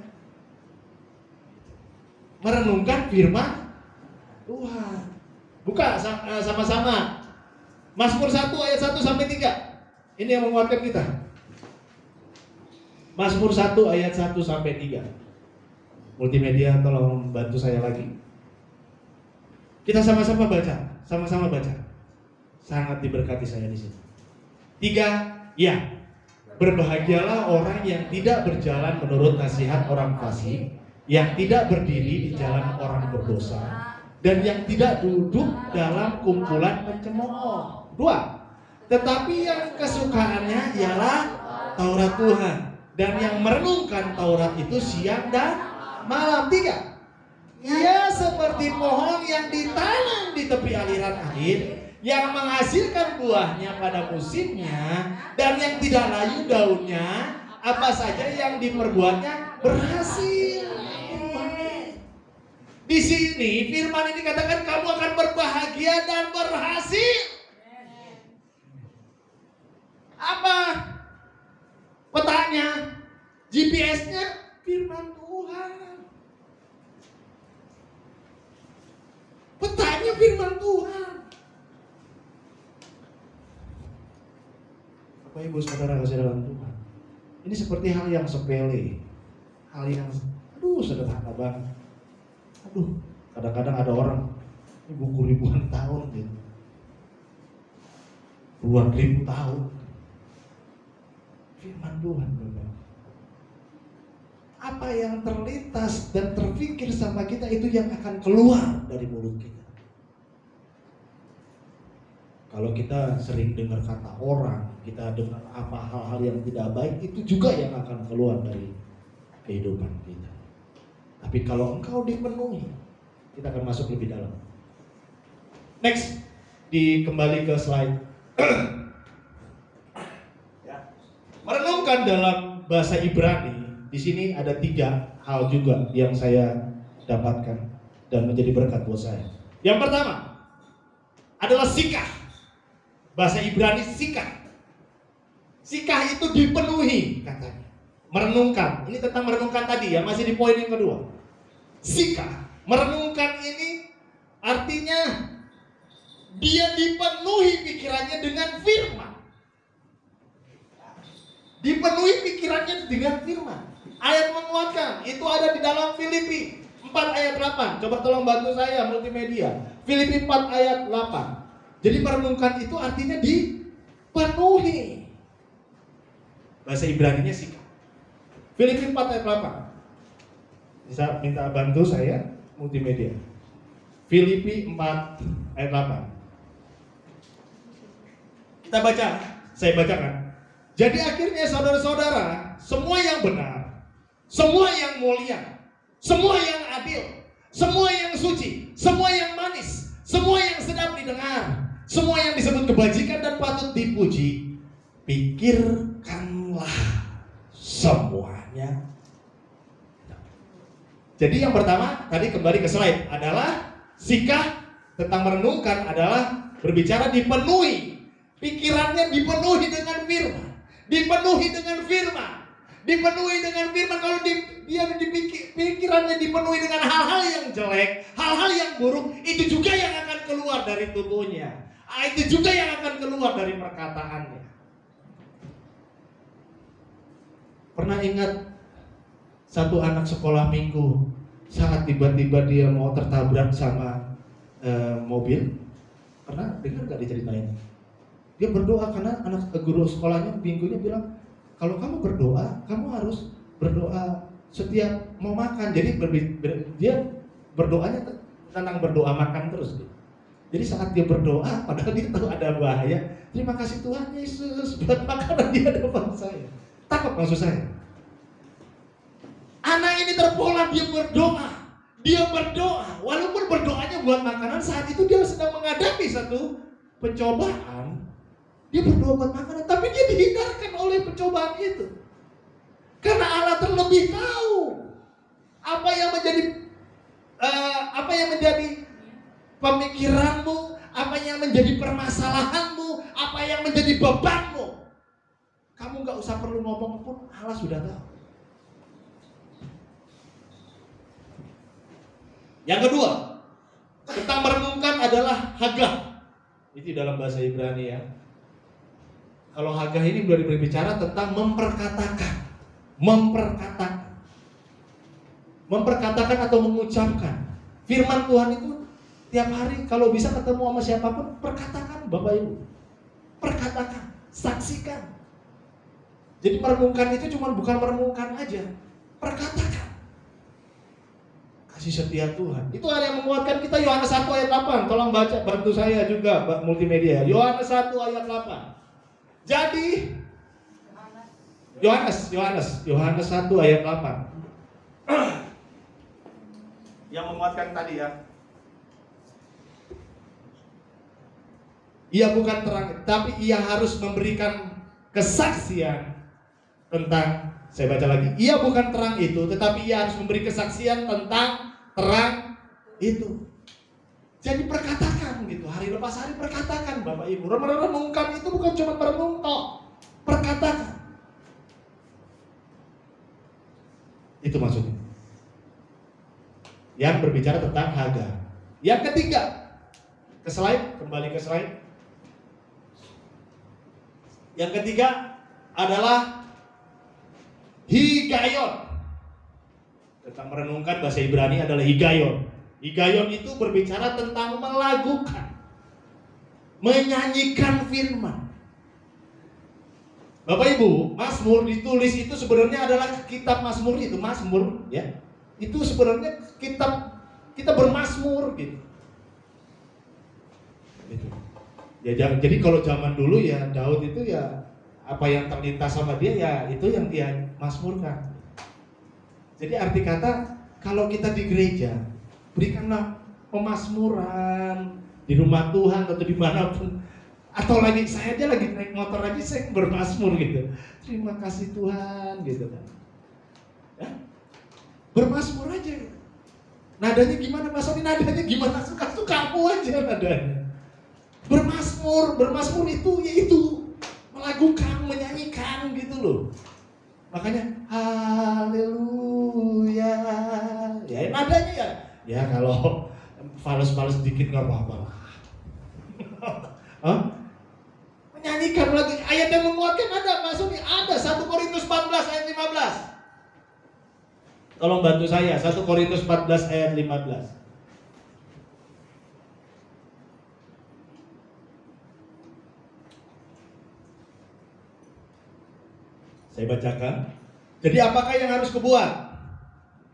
Merenungkan firman Tuhan. Buka sama-sama Mazmur 1 ayat 1 sampai 3. Ini yang menguatkan kita. Mazmur 1 ayat 1 sampai 3. Multimedia tolong bantu saya lagi. Kita sama-sama baca, sama-sama baca. Sangat diberkati saya di sini. 3, ya. Berbahagialah orang yang tidak berjalan menurut nasihat orang fasik, yang tidak berdiri di jalan orang berdosa, dan yang tidak duduk dalam kumpulan pencemooh. 2, tetapi yang kesukaannya ialah Taurat Tuhan, dan yang merenungkan Taurat itu siang dan malam. 3. Ia seperti pohon yang ditanam di tepi aliran air, yang menghasilkan buahnya pada musimnya, dan yang tidak layu daunnya, apa saja yang diperbuatnya berhasil. Di sini firman ini katakan kamu akan berbahagia dan berhasil. Apa petanya? GPS-nya firman Tuhan. Petanya firman Tuhan. Bapak Ibu Saudara kasih dalam Tuhan. Ini seperti hal yang sepele, hal yang sederhana banget. Kadang-kadang ada orang ini buku ribuan tahun gitu, puluhan ribu tahun. Firman Tuhan, Bapak. Apa yang terlintas dan terpikir sama kita itu yang akan keluar dari mulut kita. Kalau kita sering dengar kata orang, kita dengar apa hal-hal yang tidak baik, itu juga yang akan keluar dari kehidupan kita. Tapi kalau engkau dipenuhi, kita akan masuk lebih dalam. Next, kembali ke slide. Merenungkan dalam bahasa Ibrani, di sini ada 3 hal juga yang saya dapatkan dan menjadi berkat buat saya. Yang pertama adalah sikah. Bahasa Ibrani sikah. Sikah itu dipenuhi katanya. Merenungkan. Ini tentang merenungkan tadi ya, masih di poin yang kedua. Sikah. Merenungkan ini artinya dia dipenuhi pikirannya dengan firman. Dipenuhi pikirannya dengan firman. Ayat menguatkan itu ada di dalam Filipi 4 ayat 8. Coba tolong bantu saya multimedia. Filipi 4 ayat 8. Jadi merenungkan itu artinya dipenuhi. Bahasa Ibraninya sikap. Filipi 4 ayat 8. Bisa minta bantu saya multimedia. Filipi 4 ayat 8. Kita baca, saya bacakan. Jadi akhirnya saudara-saudara, semua yang benar, semua yang mulia, semua yang adil, semua yang suci, semua yang manis, semua yang sedap didengar, semua yang disebut kebajikan dan patut dipuji, pikirkanlah semuanya. Jadi yang pertama, tadi kembali ke slide, adalah sikah tentang merenungkan adalah berbicara dipenuhi. Pikirannya dipenuhi dengan firman. Dipenuhi dengan firman. Dipenuhi dengan firman. Kalau pikirannya dipenuhi dengan hal-hal yang jelek, hal-hal yang buruk, itu juga yang akan keluar dari tubuhnya. Itu juga yang akan keluar dari perkataannya. Pernah ingat satu anak sekolah minggu saat tiba-tiba dia mau tertabrak sama mobil? Pernah dengar gak diceritain? Dia berdoa karena anak guru sekolahnya minggunya bilang, kalau kamu berdoa, kamu harus berdoa setiap mau makan. Jadi dia berdoanya tentang berdoa makan terus. Jadi saat dia berdoa, padahal dia tahu ada bahaya, terima kasih Tuhan Yesus buat makanan di hadapan saya. Tangkap maksud saya. Anak ini terpola, dia berdoa. Dia berdoa, walaupun berdoanya buat makanan, saat itu dia sedang menghadapi satu pencobaan. Dia berdoa buat makanan, tapi dia dihindarkan oleh pencobaan itu. Karena Allah terlebih tahu apa yang menjadi pemikiranmu, apa yang menjadi permasalahanmu, apa yang menjadi bebanmu. Kamu gak usah perlu ngomong pun, Allah sudah tahu. Yang kedua, tentang merenungkan adalah hagah. Itu dalam bahasa Ibrani ya. Kalau hagah ini berbicara tentang memperkatakan. Memperkatakan atau mengucapkan. Firman Tuhan itu tiap hari kalau bisa ketemu sama siapapun, perkatakan Bapak Ibu. Perkatakan, saksikan. Jadi merenungkan itu cuma bukan merenungkan aja. Perkatakan. Kasih setia Tuhan. Itu hal yang menguatkan kita. Yohanes 1 ayat 8. Tolong baca, bantu saya juga multimedia. Yohanes 1 ayat 8. Jadi Yohanes 1 ayat 8. yang menguatkan tadi ya. Ia bukan terang, tapi ia harus memberikan kesaksian tentang, saya baca lagi, ia bukan terang itu, tetapi ia harus memberi kesaksian tentang terang itu. Jadi perkatakan gitu, hari lepas hari perkatakan Bapak Ibu. Renungkan itu bukan cuma merenung toh, perkatakan. Itu maksudnya. Yang berbicara tentang Hagar. Yang ketiga, ke slide, kembali ke slide. Yang ketiga adalah higayon. Tentang merenungkan bahasa Ibrani adalah higayon. Higayon itu berbicara tentang melakukan, menyanyikan firman. Bapak Ibu, Mazmur ditulis itu sebenarnya adalah kitab Mazmur itu, Mazmur ya. Itu sebenarnya kitab kita bermazmur gitu. Ya, jadi kalau zaman dulu ya Daud itu ya apa yang terlintas sama dia ya itu yang dia mazmurkan. Jadi arti kata kalau kita di gereja berikanlah pemazmuran di rumah Tuhan atau dimanapun, atau lagi saya aja lagi naik motor aja saya bermazmur gitu. Terima kasih Tuhan gitu kan. Ya? Bermazmur aja. Nadanya gimana Pak Sony? Nadanya gimana? Suka-sukamu aja nadanya. Bermazmur itu yaitu melakukan, menyanyikan gitu loh. Makanya haleluya. Ya nadanya ya kalau fals-fals dikit nggak apa-apa lah. Menyanyikan lagi, ayat yang menguatkan ada maksudnya ada 1 Korintus 14 ayat 15. Tolong bantu saya 1 Korintus 14 ayat 15. Saya bacakan. Jadi apakah yang harus kubuat?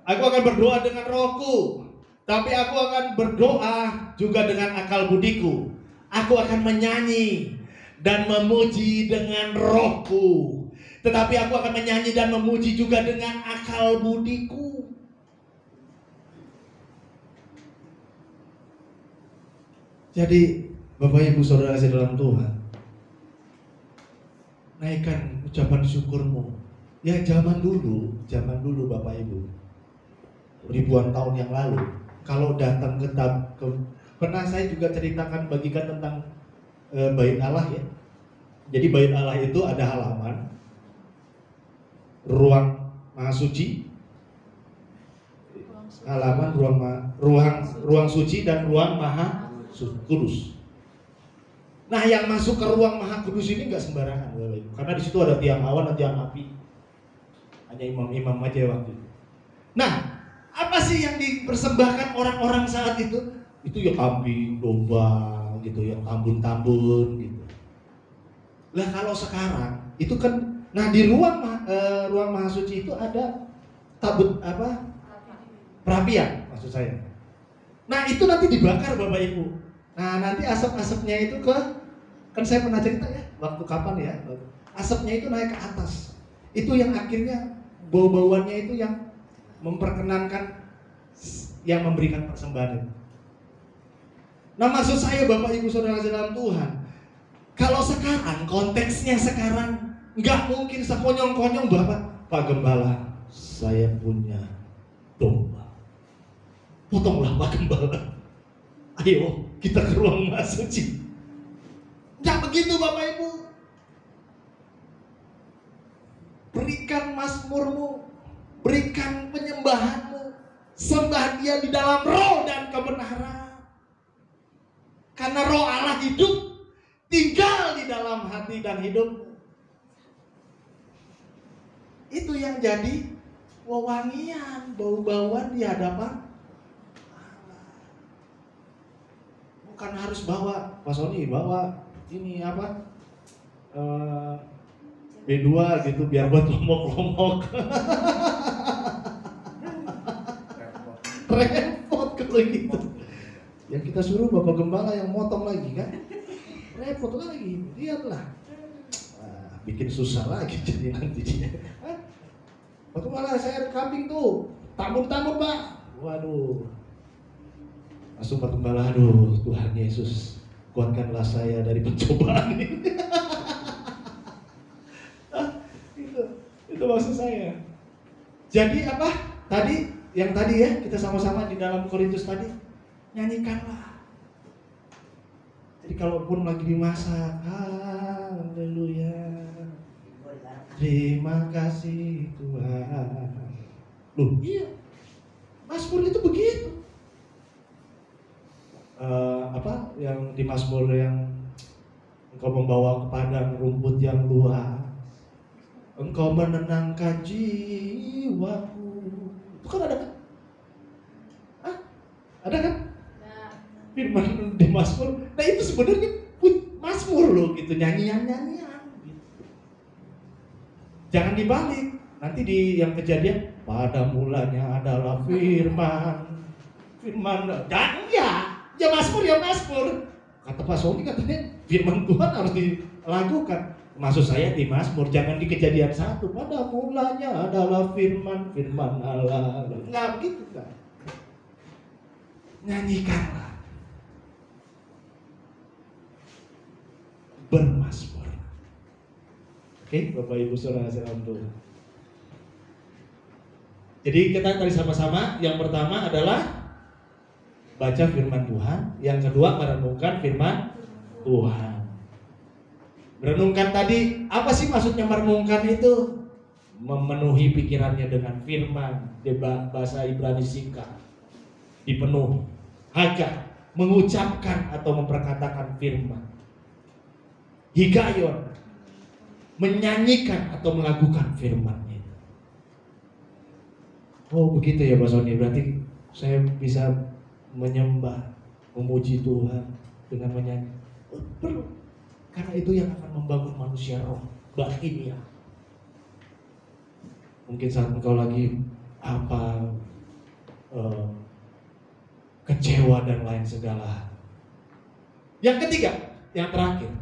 Aku akan berdoa dengan rohku, tapi aku akan berdoa juga dengan akal budiku. Aku akan menyanyi dan memuji dengan rohku, tetapi aku akan menyanyi dan memuji juga dengan akal budiku. Jadi Bapak Ibu Saudara saya dalam Tuhan, naikkan ucapan syukurmu. Ya zaman dulu Bapak Ibu, ribuan tahun yang lalu, kalau datang ke pernah saya juga ceritakan bagikan tentang Bait Allah ya. Jadi Bait Allah itu ada halaman, ruang Maha Suci, halaman ruang suci dan ruang Maha Kudus. Nah, yang masuk ke ruang Maha Kudus ini nggak sembarangan, karena di situ ada tiang awan dan tiang api. Hanya imam-imam aja waktu itu. Nah, apa sih yang dipersembahkan orang-orang saat itu? Itu ya kambing, domba, gitu, yang tambun-tambun, gitu. Lah kalau sekarang itu kan, nah di ruang Maha Suci itu ada tabut apa? Perapian, maksud saya. Nah itu nanti dibakar Bapak Ibu. Nah nanti asap-asapnya itu kan saya pernah cerita ya, waktu kapan ya, asapnya itu naik ke atas. Itu yang akhirnya bau-bauannya itu yang memperkenankan yang memberikan persembahan. Nah maksud saya Bapak Ibu Saudara dalam Tuhan, kalau sekarang konteksnya sekarang nggak mungkin sekonyong-konyong Pak Gembala, saya punya domba, potonglah Pak Gembala, ayo kita ke ruang Maha Suci. Nggak begitu Bapak Ibu. Berikan mazmurmu, berikan penyembahanmu, sembah Dia di dalam roh dan kebenaran. Karena roh Allah hidup, tinggal di dalam hati dan hidup. Itu yang jadi wewangian, bau-bauan di hadapan Allah. Bukan harus bawa, Pak Sony bawa ini apa? B2 gitu biar buat lomok-lomok. Repot kalau gitu. Yang kita suruh Bapak Gembala yang motong lagi kan. Repot lagi, lihatlah. Bikin susah lagi jadi nanti dia. Bapak Gembala saya ada kambing tuh, tambun-tambun Pak. Waduh, Langsung Pak Gembala, aduh Tuhan Yesus, kuatkanlah saya dari pencobaan ini. Itu maksud saya. Jadi apa? Yang tadi ya, kita sama-sama di dalam Korintus tadi, nyanyikanlah. Jadi kalaupun lagi dimasak, haleluya, terima kasih Tuhan. Loh iya, Mazmur itu begitu. Yang di Mazmur yang engkau membawa ke padang rumput yang luas, engkau menenangkan jiwaku. Itu kan ada kan? Hah? Ada kan? Firman di Mazmur. Nah itu sebenarnya Mazmur loh gitu, nyanyian gitu. Jangan dibalik. Nanti di yang Kejadian, pada mulanya adalah firman. Dan ya Mazmur. Kata Pak Sony katanya firman Tuhan harus dilakukan. Maksud saya di Mazmur, jangan di Kejadian 1. Pada mulanya adalah firman Allah. Nggak begitu kan? Nyanyikanlah, bermazmur. Oke, Bapak Ibu Saudara sekalian Tuhan. Jadi kita tadi sama-sama, yang pertama adalah baca firman Tuhan, yang kedua merenungkan firman Tuhan. Merenungkan tadi, apa sih maksudnya merenungkan itu? Memenuhi pikirannya dengan firman, di bahasa Ibrani singkat, dipenuhi, agar mengucapkan atau memperkatakan firman. Higayon, menyanyikan atau melakukan firman itu. Oh begitu ya Pak Sony, berarti saya bisa menyembah, memuji Tuhan dengan menyanyi. Perlu. Karena itu yang akan membangun manusia roh, batinnya. Mungkin saat engkau lagi kecewa dan lain segala. Yang ketiga, yang terakhir,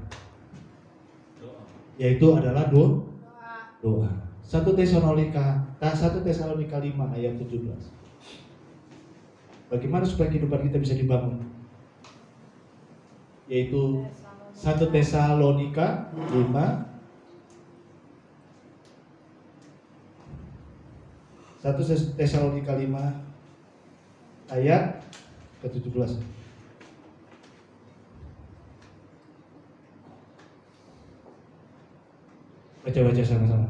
yaitu adalah doa. 1 Tesalonika 5 ayat 17. Bagaimana supaya kehidupan kita bisa dibangun? Yaitu 1 Tesalonika 5 ayat ke-17. Baca-baca sama-sama.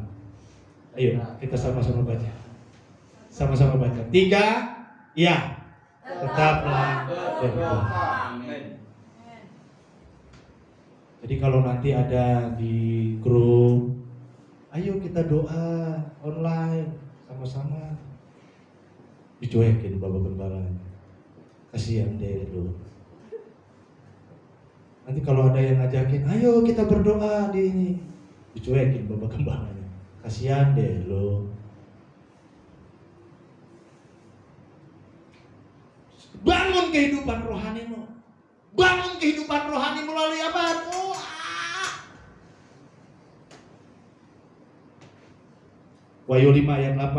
Ayo kita sama-sama baca. Sama-sama baca. 3, ya. Tetaplah berdoa. Jadi kalau nanti ada di grup, ayo kita doa online sama-sama. Dicuekin Bapak Gembala. Kasihan deh lu. Nanti kalau ada yang ngajakin, ayo kita berdoa di ini. Dicuekin Bapak Gembala. Kasihan deh lu. Bangun kehidupan rohanimu. Bangun kehidupan rohani melalui apa? Doa. Wahyu 5 ayat 8.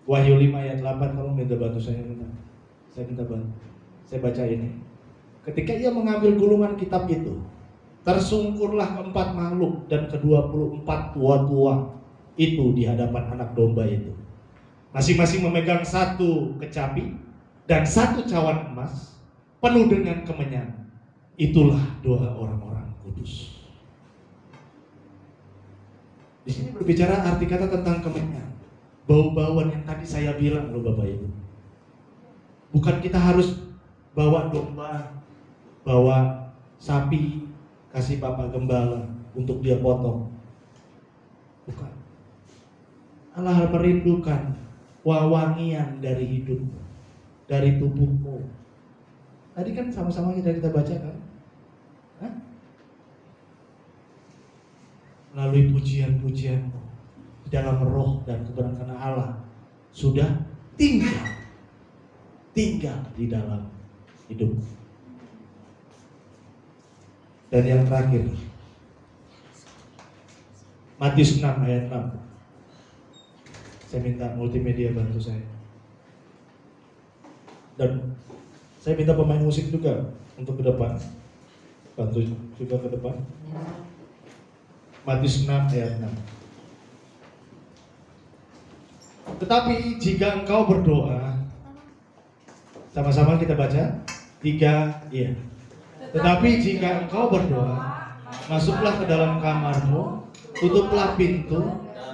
Wahyu 5 ayat 8, tolong minta bantu saya minta. Saya minta bantu. Saya baca ini. Ketika ia mengambil gulungan kitab itu, tersungkurlah keempat makhluk dan ke-24 tua-tua itu di hadapan anak domba itu. Masing-masing memegang satu kecapi dan satu cawan emas penuh dengan kemenyan. Itulah doa orang-orang kudus. Di sini berbicara arti kata tentang kemenyan. Bau-bauan yang tadi saya bilang loh Bapak Ibu. Bukan kita harus bawa domba, bawa sapi, kasih Bapak Gembala untuk dia potong. Bukan. Allah merindukan wawangian dari hidupmu, dari tubuhmu. Tadi kan sama-sama kita baca kan? Hah? Melalui pujian-pujianmu di dalam roh dan kebenaran, karena Allah sudah tinggal di dalam hidup. Dan yang terakhir, Matius 6 ayat 6. Saya minta multimedia bantu saya. Dan saya minta pemain musik juga untuk ke depan, bantu juga ke depan. Matius 6 ayat 6. Tetapi jika engkau berdoa, sama-sama kita baca 3, iya. Tetapi jika engkau berdoa, masuklah ke dalam kamarmu, tutuplah pintu,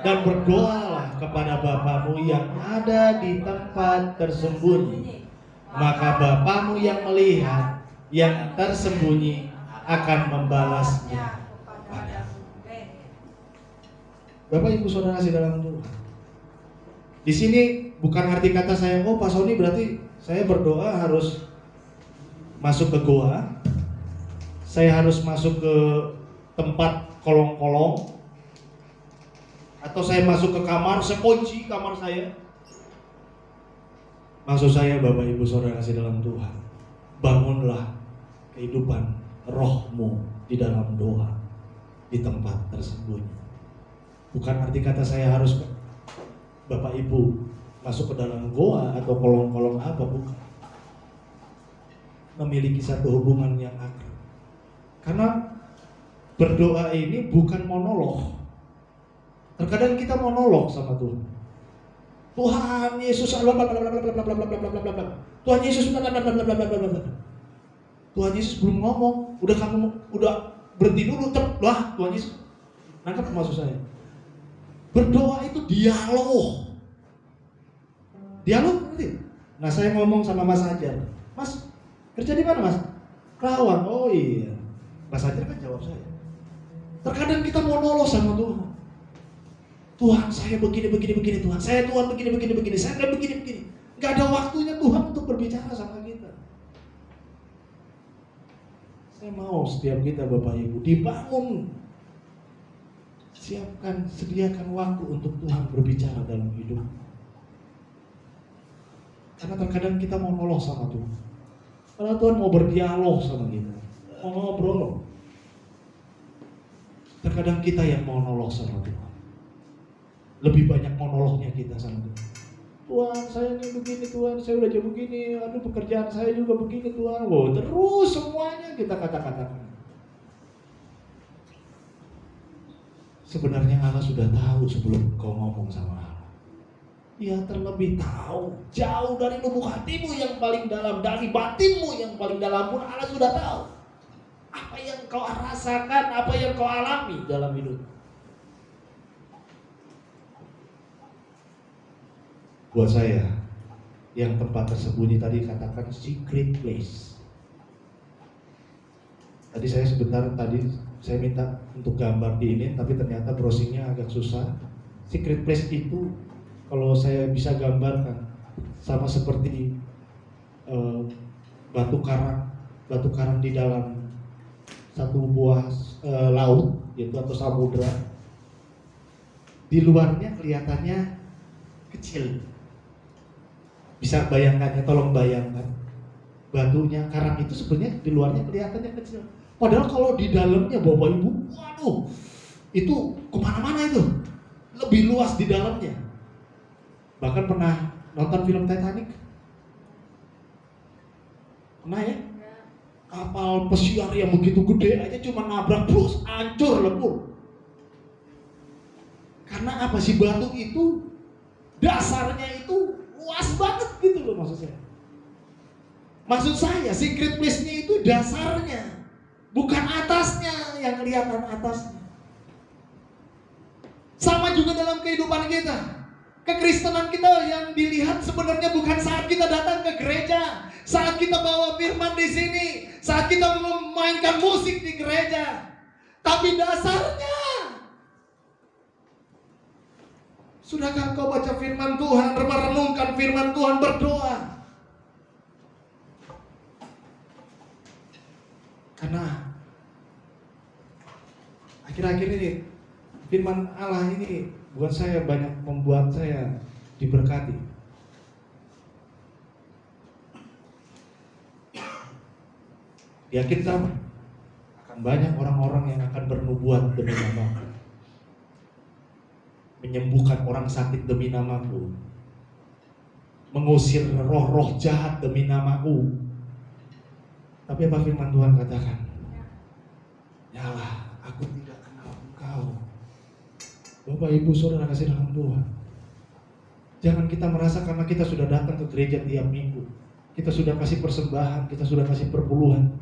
dan berdoalah kepada Bapamu yang ada di tempat tersembunyi. Maka Bapamu yang melihat yang tersembunyi akan membalasnya padamu. Bapak Ibu Saudara kasih dalam Tuhan. Di sini bukan arti kata saya, oh Pak Sony berarti saya berdoa harus masuk ke goa, saya harus masuk ke tempat kolong-kolong, atau saya masuk ke kamar, saya kunci kamar saya. Maksud saya Bapak Ibu Saudara kasih dalam Tuhan, bangunlah kehidupan rohmu di dalam doa, di tempat tersembunyi. Bukan arti kata saya harus Bapak Ibu masuk ke dalam goa atau kolong-kolong apa, bukan. Memiliki satu hubungan yang akrab. Karena berdoa ini bukan monolog. Terkadang kita monolog sama Tuhan. Tuhan Yesus, Tuhan Yesus, Tuhan Yesus belum ngomong, udah berhenti dulu, lah Tuhan Yesus. Nangkap maksud saya? Berdoa itu dialog. Dialog berarti. Nah, saya ngomong sama Mas Ajar. Mas, kerja di mana Mas? Kerawang. Oh iya. Mas Ajar kan jawab saya. Terkadang kita monolog sama Tuhan. Tuhan, saya begini Tuhan. Saya Tuhan begini. Saya kan begini. Gak ada waktunya Tuhan untuk berbicara sama kita. Saya mau setiap kita Bapak Ibu dibangun. Siapkan, sediakan waktu untuk Tuhan berbicara dalam hidup. Karena terkadang kita mau monolog sama Tuhan. Karena Tuhan mau berdialog sama kita, mau ngobrol. Terkadang kita yang mau monolog sama Tuhan. Lebih banyak monolognya kita sama Tuhan. Tuhan, saya ini begini Tuhan, saya udah jadi begini, aduh pekerjaan saya juga begini Tuhan. Wow, terus semuanya kita kata-katakan. Sebenarnya Allah sudah tahu sebelum kau ngomong sama Allah. Dia terlebih tahu, jauh dari lubuk hatimu yang paling dalam, dari batinmu yang paling dalam pun Allah sudah tahu. Apa yang kau rasakan, apa yang kau alami dalam hidup. Buat saya, yang tempat tersembunyi tadi katakan secret place. Tadi saya sebentar saya minta untuk gambar di ini, tapi ternyata browsingnya agak susah. Secret place itu kalau saya bisa gambarkan sama seperti batu karang di dalam satu buah laut, yaitu atau samudra. Di luarnya kelihatannya kecil. Bisa bayangkannya, tolong bayangkan. Batunya karang itu sebenarnya di luarnya kelihatannya kecil. Padahal kalau di dalamnya Bapak Ibu, waduh, itu kemana-mana itu, lebih luas di dalamnya. Bahkan pernah nonton film Titanic? Pernah ya? Kapal pesiar yang begitu gede aja cuma nabrak terus, hancur lebur. Karena apa sih, batu itu dasarnya itu luas banget gitu loh maksud saya. Maksud saya secret place-nya itu dasarnya. Bukan atasnya yang kelihatan atasnya. Sama juga dalam kehidupan kita. Kekristenan kita yang dilihat sebenarnya bukan saat kita datang ke gereja, saat kita bawa firman di sini, saat kita memainkan musik di gereja. Tapi dasarnya, sudahkah kau baca firman Tuhan, merenungkan firman Tuhan, berdoa? Karena akhir-akhir ini firman Allah ini buat saya banyak membuat saya diberkati. Yakinkan akan banyak orang-orang yang akan bernubuat demi nama, menyembuhkan orang sakit demi namaku. mengusir roh-roh jahat demi nama-Ku. Tapi apa firman Tuhan katakan? Yalah, aku tidak kenal engkau. Bapak, Ibu, Saudara kasih dalam Tuhan. Jangan kita merasa karena kita sudah datang ke gereja tiap minggu, kita sudah kasih persembahan, kita sudah kasih perpuluhan.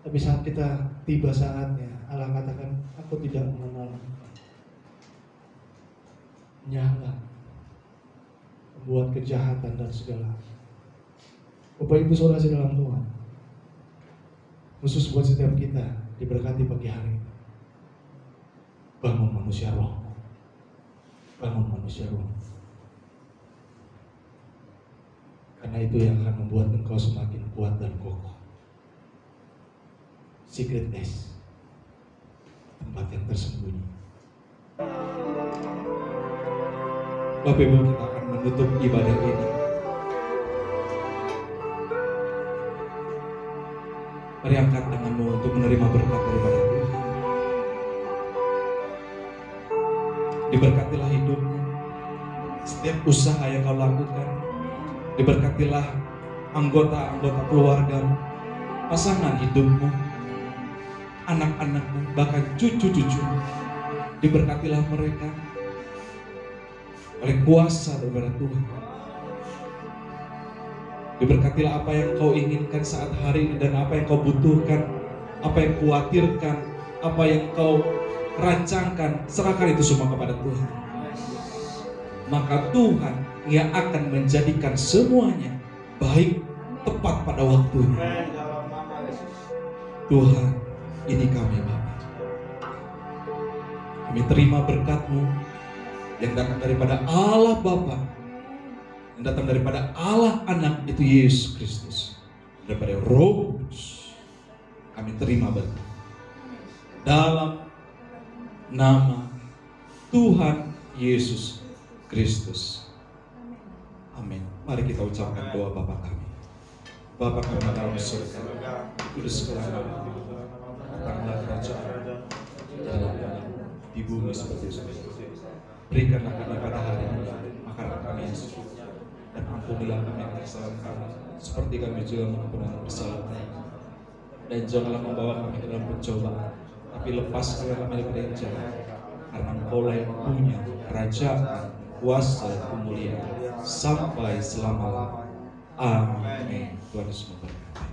Tapi saat kita tiba saatnya, Allah katakan, aku tidak mengenal engkau. Nyala, membuat kejahatan dan segala. Bapak, Ibu, Saudara kasih dalam Tuhan. Khusus buat setiap kita, diberkati pagi hari. Bangun manusia roh. Bangun manusia roh. Karena itu yang akan membuat engkau semakin kuat dan kokoh. Secret place, tempat yang tersembunyi. Bapak Ibu, kita akan menutup ibadah ini. Mari angkat tanganmu untuk menerima berkat daripada Tuhan. Diberkatilah hidupmu, setiap usaha yang kau lakukan. Diberkatilah anggota-anggota keluargamu, pasangan hidupmu, anak-anakmu, bahkan cucu-cucumu. Diberkatilah mereka oleh kuasa daripada Tuhan. Diberkatilah apa yang kau inginkan saat hari ini dan apa yang kau butuhkan, apa yang khawatirkan, apa yang kau rancangkan, serahkan itu semua kepada Tuhan. Maka Tuhan yang akan menjadikan semuanya baik, tepat pada waktunya. Tuhan, ini kami Bapa. Kami terima berkat-Mu yang datang daripada Allah Bapa, yang datang daripada Allah Anak, itu Yesus Kristus, daripada Roh Kudus. Kami terima berkat dalam nama Tuhan Yesus Kristus. Amin. Mari kita ucapkan doa Bapa kami. Bapa kami dalam surga, kuduskanlah namamu, datanglah kerajaan di bumi seperti di surga. Berikanlah kami pada hari ini makanan kami yang secukupnya, dan ampunilah kami kesalahan kami, seperti kami juga mengampuni kesalahan kami. Dan janganlah membawa kami ke dalam pencobaan, tapi lepaskanlah kami daripada yang jahat, karena Engkau yang punya kerajaan, kuasa, dan kemuliaan sampai selama-lamanya. Amin. Tuhan Yesus memberkati.